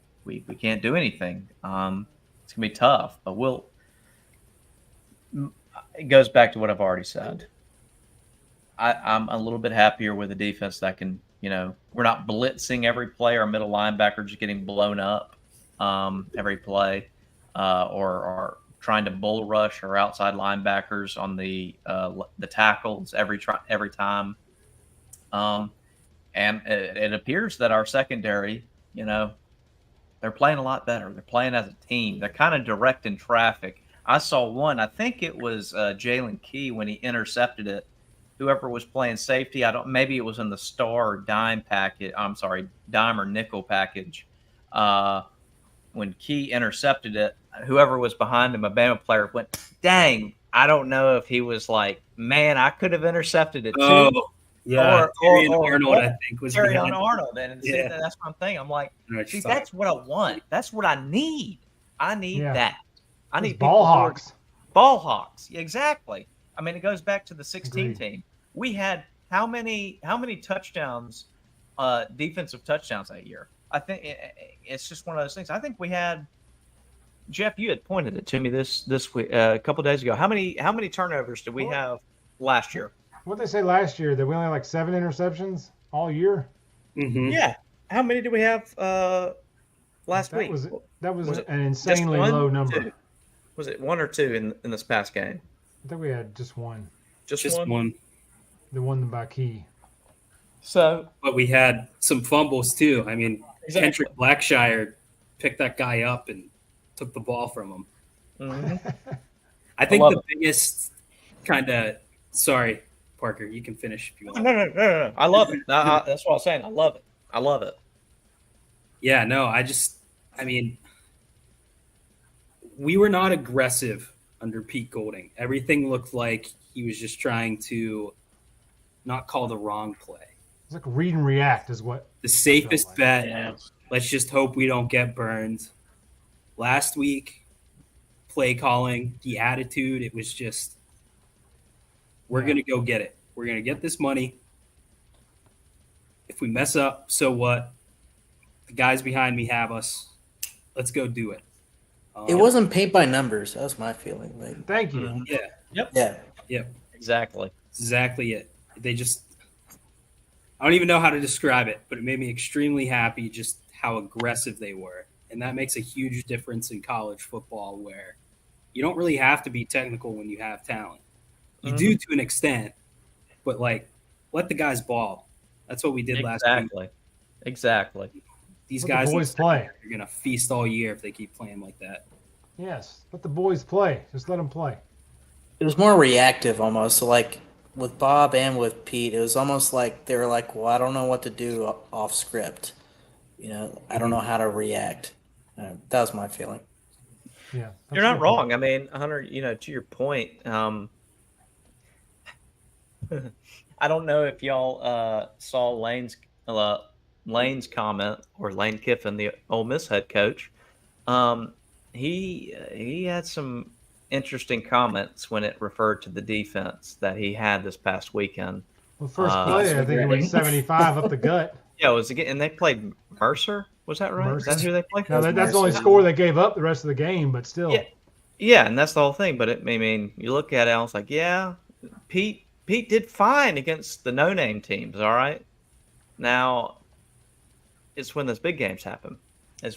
can't do anything. It's gonna be tough, but it goes back to what I've already said. I'm a little bit happier with a defense that can, we're not blitzing every play. Our middle linebacker just getting blown up every play, or trying to bull rush our outside linebackers on the tackles every time. And it appears that our secondary, they're playing a lot better. They're playing as a team. They're kind of directing traffic. I saw one. I think it was Jalen Key when he intercepted it. Whoever was playing safety, maybe it was in the star or dime packet. I'm sorry, dime or nickel package. When Key intercepted it, whoever was behind him, a Bama player, went, "Dang, I don't know if he was like, man, I could have intercepted it too." Oh, yeah. Or Arnold, I think, was Terry behind. Arnold. And see, that's one thing. I'm like, see, that's what I want. That's what I need. I need that. I need ball hawks. Ball hawks. Exactly. It goes back to the 16 Agreed. team. We had how many touchdowns, defensive touchdowns that year? I think it's just one of those things. I think we had, Jeff, you had pointed it to me this week, a couple of days ago. How many turnovers did we have last year? What did they say last year? That we only had like 7 interceptions all year? Mm-hmm. Yeah. How many did we have last week? That was it an insanely just one? low number. 2? Was it 1 or 2 in this past game? I think we had just one. Just one. The one by Key. So, But we had some fumbles too. Exactly. Kendrick Blackshire picked that guy up and took the ball from him. mm-hmm. I think love the biggest kind of – sorry, Parker, you can finish if you want. No. I love it. That's what I was saying. I love it. Yeah, no, we were not aggressive under Pete Golding. Everything looked like he was just trying to not call the wrong play. It's like read and react is what the safest like. bet. Yeah. Let's just hope we don't get burned. Last week, play calling, the attitude, it was just, we're going to go get it. We're going to get this money. If we mess up, so what? The guys behind me have us. Let's go do it. It wasn't paint by numbers. That was my feeling. Like, Thank you. yeah. Exactly. Exactly it. They just, I don't even know how to describe it, but it made me extremely happy just how aggressive they were. And that makes a huge difference in college football where you don't really have to be technical when you have talent. You do to an extent, but like, let the guys ball. That's what we did last week. Exactly. These Let guys the boys play. are going to feast all year if they keep playing like that. Yes, let the boys play. Just let them play. It was more reactive almost. So like with Bob and with Pete, it was almost like they were like, well, I don't know what to do off script. I don't know how to react. That was my feeling. Yeah, You're not wrong. I mean, Hunter, to your point, I don't know if y'all saw Lane's comment, or Lane Kiffin, the Ole Miss head coach. He had some interesting comments when it referred to the defense that he had this past weekend. Well, first play, I think it went 75 up the gut. Yeah, it was again, and they played Mercer. Was that right? Is that who they played? No, that's the only score they gave up the rest of the game, but still. Yeah, and that's the whole thing. But you look at it, I was like, yeah, Pete did fine against the no-name teams. All right, now it's when those big games happen.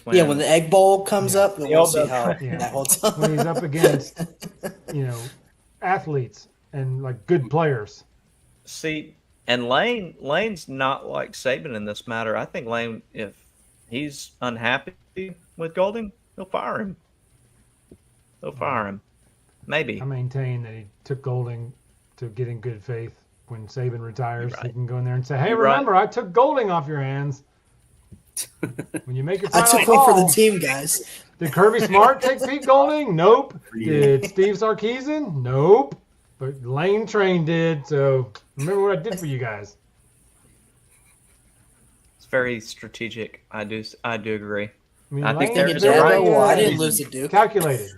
When the Egg Bowl comes up, we'll see how that holds up. When he's up against, athletes and like good players. See, and Lane's not like Saban in this matter. I think Lane, if he's unhappy with Golding, he'll fire him. Maybe. I maintain that he took Golding to get in good faith. When Saban retires, he can go in there and say, "Hey, remember, I took Golding off your hands." When you make your final I took call, one for the team, guys. Did Kirby Smart take Pete Golding? Nope. Did Steve Sarkisian? Nope. But Lane Train did. So remember what I did for you guys. It's very strategic. I do agree. I think Lane there is did a right. very I didn't lose to Duke. Calculated.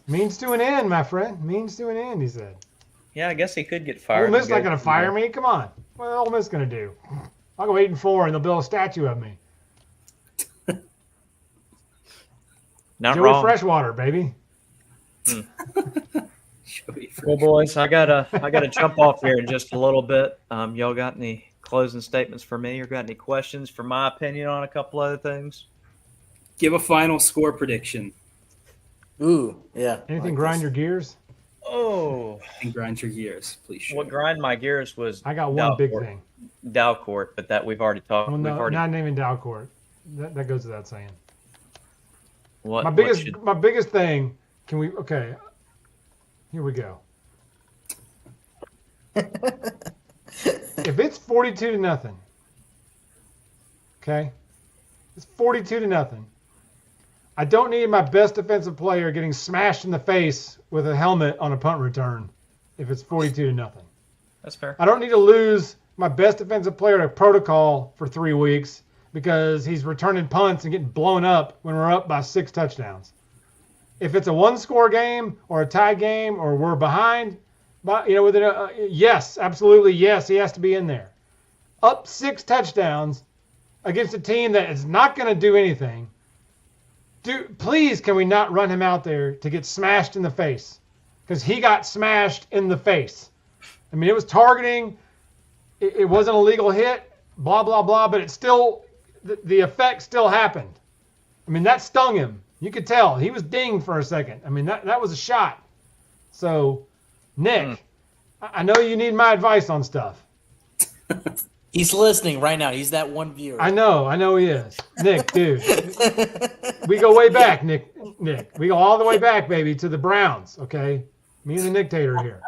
Means to an end, my friend. Means to an end, he said. Yeah, I guess he could get fired. Ole Miss not going to fire me. Come on. What Ole Miss going to do? I'll go 8-4 and they'll build a statue of me. Not Joey wrong. Freshwater, baby. Well, boys, I gotta jump off here in just a little bit. Y'all got any closing statements for me, or got any questions for my opinion on a couple other things? Give a final score prediction. Ooh, yeah. Anything grind your gears? Oh, And grind your gears, please. Share. what grind my gears was I got one big thing. Dalcourt, but that we've already talked. Well, we've no, already. not naming Dalcourt. That goes without saying. What, My biggest thing. Can we? Okay. Here we go. If it's 42-0, okay, it's 42-0. I don't need my best defensive player getting smashed in the face with a helmet on a punt return. If it's 42-0, That's fair. I don't need to lose my best defensive player to protocol for 3 weeks because he's returning punts and getting blown up when we're up by 6 touchdowns. If it's a one-score game or a tie game or we're behind, but yes, absolutely yes, he has to be in there. Up 6 touchdowns against a team that is not going to do anything. Please, can we not run him out there to get smashed in the face? Because he got smashed in the face. I mean, it was targeting. It wasn't a legal hit, blah, blah, blah, but it still, the effect still happened. I mean, that stung him. You could tell. He was dinged for a second. I mean, that was a shot. So, Nick, I know you need my advice on stuff. He's listening right now. He's that one viewer. I know he is. Nick, dude. We go way back, Nick. We go all the way back, baby, to the Browns, okay? Me and the Nick-tator here.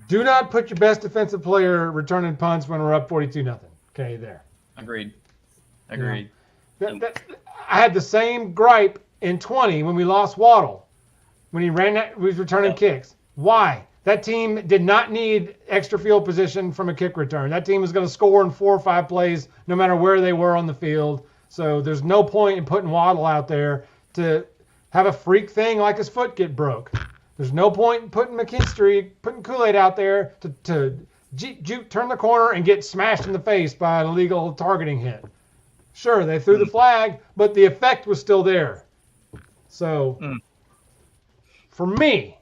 Do not put your best defensive player returning punts when we're up 42-0. Okay, there. Agreed. I had the same gripe in 20 when we lost Waddle, when he was returning kicks. Why? That team did not need extra field position from a kick return. That team was going to score in 4 or 5 plays no matter where they were on the field. So there's no point in putting Waddle out there to have a freak thing like his foot get broke. There's no point in putting putting Kool-Aid out there to turn the corner and get smashed in the face by an illegal targeting hit. Sure, they threw the flag, but the effect was still there. So for me,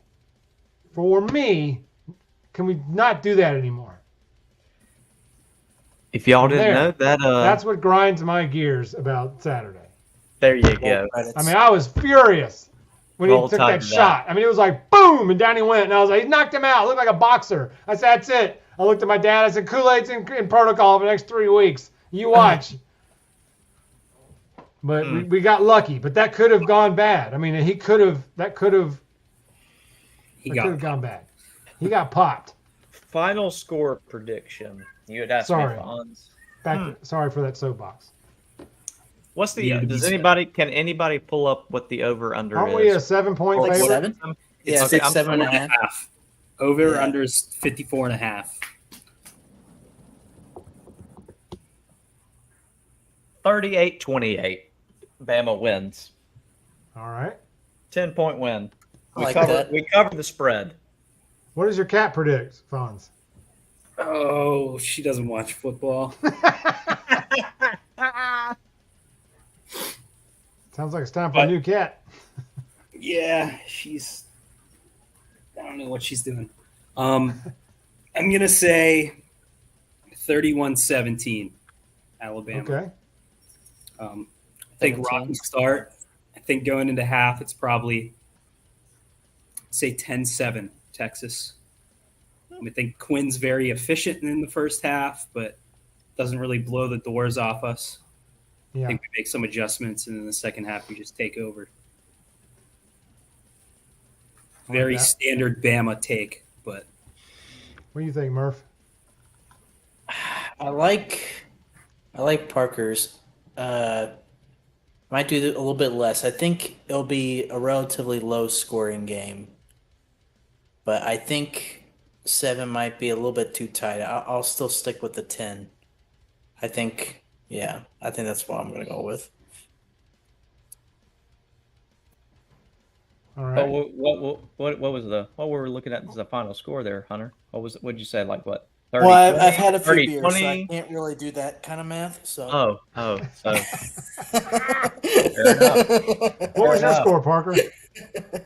can we not do that anymore? If y'all didn't know that, that's what grinds my gears about Saturday. There you go. I mean, I was furious when he took that shot. I mean, it was like boom, and down he went, and I was like, he knocked him out. Looked like a boxer. I said, that's it. I looked at my dad. I said, Kool-Aid's in protocol for the next 3 weeks. You watch. But we got lucky. But that could have gone bad. I mean, that could have gone bad. He got popped. Final score prediction. You had asked me, Fonz. Sorry for that soapbox. What's the? Can anybody pull up what the over under is? Aren't we a 7-point favorite? 7? Yeah, okay, 7.5. Over under is 54.5. 38-28. Bama wins. All right. 10-point win. We cover the spread. What does your cat predict, Fonz? Oh, she doesn't watch football. Sounds like it's time for a new cat. Yeah, I don't know what she's doing. I'm going to say 31-17, Alabama. Okay. I think rocky start. I think going into half, it's probably, say, 10-7, Texas. I think Quinn's very efficient in the first half, but doesn't really blow the doors off us. Yeah. I think we make some adjustments, and in the second half, we just take over. Very standard Bama take, but. What do you think, Murph? I like Parker's. Might do a little bit less. I think it'll be a relatively low-scoring game, but I think 7 might be a little bit too tight. I'll still stick with the 10. I think that's what I'm going to go with. All right. What were we looking at as the final score there, Hunter? What'd you say? Like what? 30, well, I've had a few 30, beers, 20? so I can't really do that kind of math. So. So. What was your score, Parker?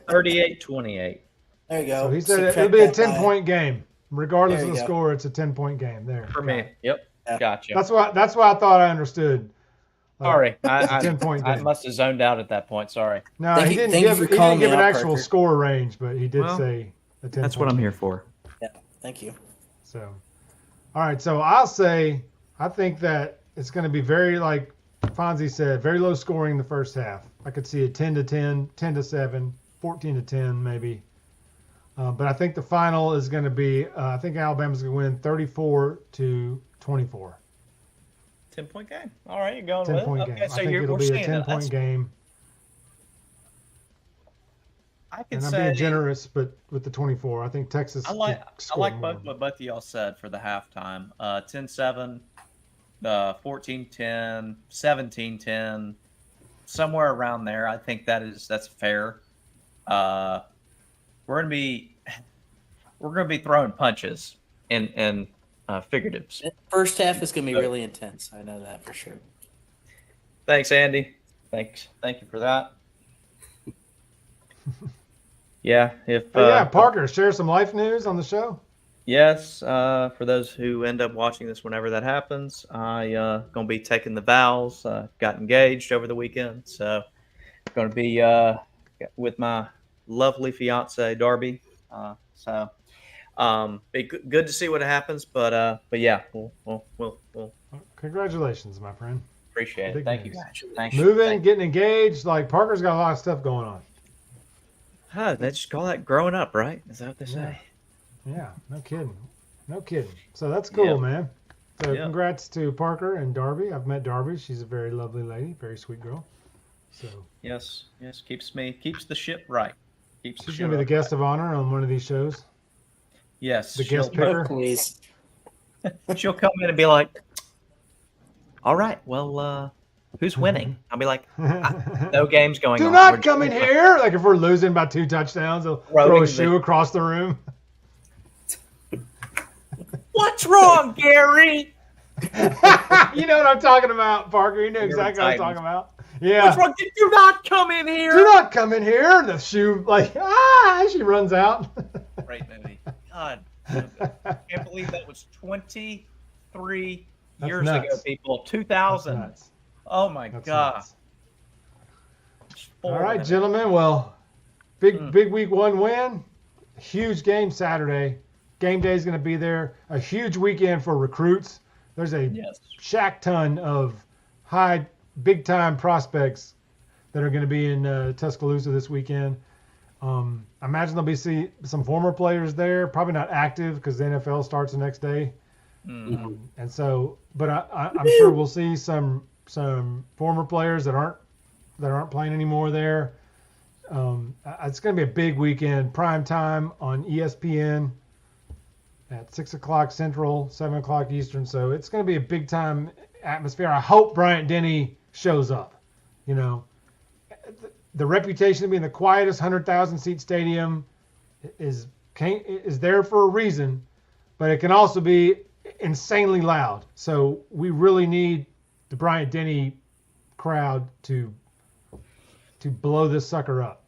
38-28. There you go. So he said it'll be a 10-point game. Regardless of the score, it's a 10-point game. There. For me. Yep. Yeah. Gotcha. That's why I thought I understood. Sorry. It's a 10-point game. I must have zoned out at that point. Sorry. No, he didn't give an actual score range, but he did say a 10-point That's what I'm here for. Yeah. Thank you. So, all right. So I'll say I think that it's going to be very, like Fonzie said, very low scoring in the first half. I could see a 10-10, 10-7, 14-10 maybe. But I think the final is going to be, I think Alabama's going to win 34-24. 10-point game. All right, you're going 10-point with it. game. Okay, so I think it'll be a 10-point game. I can I'm say being generous, but with the 24, I think Texas. I like what both of y'all said for the halftime. 10-7, 14-10, 17-10, somewhere around there. I think that's fair. We're gonna be throwing punches and figuratives. First half is gonna be really intense. I know that for sure. Thanks, Andy. Thank you for that. Yeah. Parker, share some life news on the show. Yes. For those who end up watching this whenever that happens, I gonna be taking the vows. Got engaged over the weekend, so gonna be with my lovely fiance Darby. Be good to see what happens, but yeah, we'll Congratulations, my friend. Appreciate it. Thank you, guys. Thanks. Moving, getting engaged, like Parker's got a lot of stuff going on. They just call that growing up, right? Is that what they say? Yeah, no kidding. So that's cool, man. So Yeah. congrats to Parker and Darby. I've met Darby. She's a very lovely lady, very sweet girl. So Yes, keeps the ship right. Keeps she's the gonna be the ship guest of honor on one of these shows. Yes, The guest Oh, picker. please. she'll come in and be like, "All right, well, who's winning?" I'll be like, "No games going Do on. not We're come in just here. Like if we're losing by 2 touchdowns, they'll throw Throwing a the- shoe across the room. What's wrong, Gary? You know what I'm talking about, Parker. You know exactly what I'm talking about. Yeah. What's wrong? Do not come in here. Do not come in here. The shoe, like, she runs out. Great movie. God, I can't believe that was 23 That's years ago, nuts. people. That's 2000. nuts. Oh my That's God. nuts. It's All 4 right, minutes. gentlemen. Well, big week 1 win. Huge game Saturday. Game day is going to be there. A huge weekend for recruits. There's a Yes. shack ton of big time prospects that are going to be in Tuscaloosa this weekend. I imagine there'll be some former players there, probably not active because the NFL starts the next day. And so, but I'm sure we'll see some former players that aren't playing anymore there. It's going to be a big weekend. Prime time on ESPN at 6 o'clock Central, 7 o'clock Eastern. So it's going to be a big time atmosphere. I hope Bryant Denny shows up. You know, the reputation of being the quietest 100,000 seat stadium is there for a reason, but it can also be insanely loud. So we really need the Bryant Denny crowd to blow this sucker up.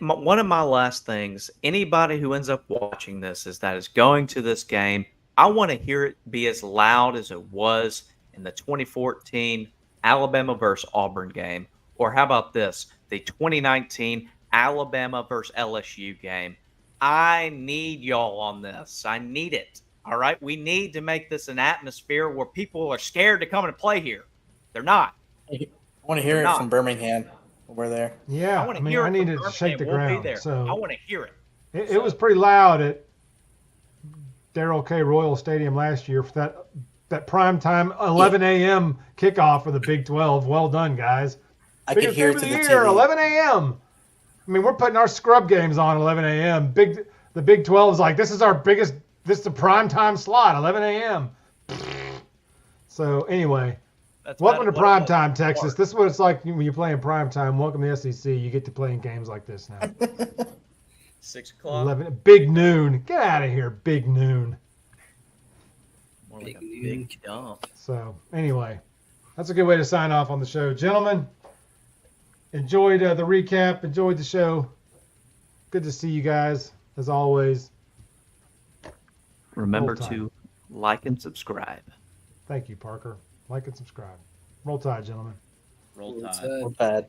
One of my last things, anybody who ends up watching this is going to this game, I want to hear it be as loud as it was in the 2014 Alabama versus Auburn game. Or how about this, the 2019 Alabama versus LSU game. I need y'all on this. I need it. All right? We need to make this an atmosphere where people are scared to come and play here. They're not. I want to hear it from Birmingham. We're there. Yeah, I want to mean, hear I it need from it to shake the Birmingham. We'll ground. be there. So I want to hear it. it was pretty loud at Darrell K. Royal Stadium last year for that prime time 11 a.m. kickoff for the Big 12. Well done, guys. I could Biggest hear game it of to the the year, TV. 11 a.m. I mean, we're putting our scrub games on 11 a.m. The Big 12 is like, this is the prime time slot, 11 a.m. So anyway, welcome to prime time, Texas. This is what it's like when you play in prime time. Welcome to SEC. You get to play in games like this now. 6 o'clock. 11, big noon. Get out of here, big noon. More like a big dump. So anyway, that's a good way to sign off on the show. Gentlemen, enjoyed the recap. Enjoyed the show. Good to see you guys, as always. Remember Roll Tide. to like and subscribe. Thank you, Parker. Like and subscribe. Roll Tide, gentlemen. Roll Tide. We're bad.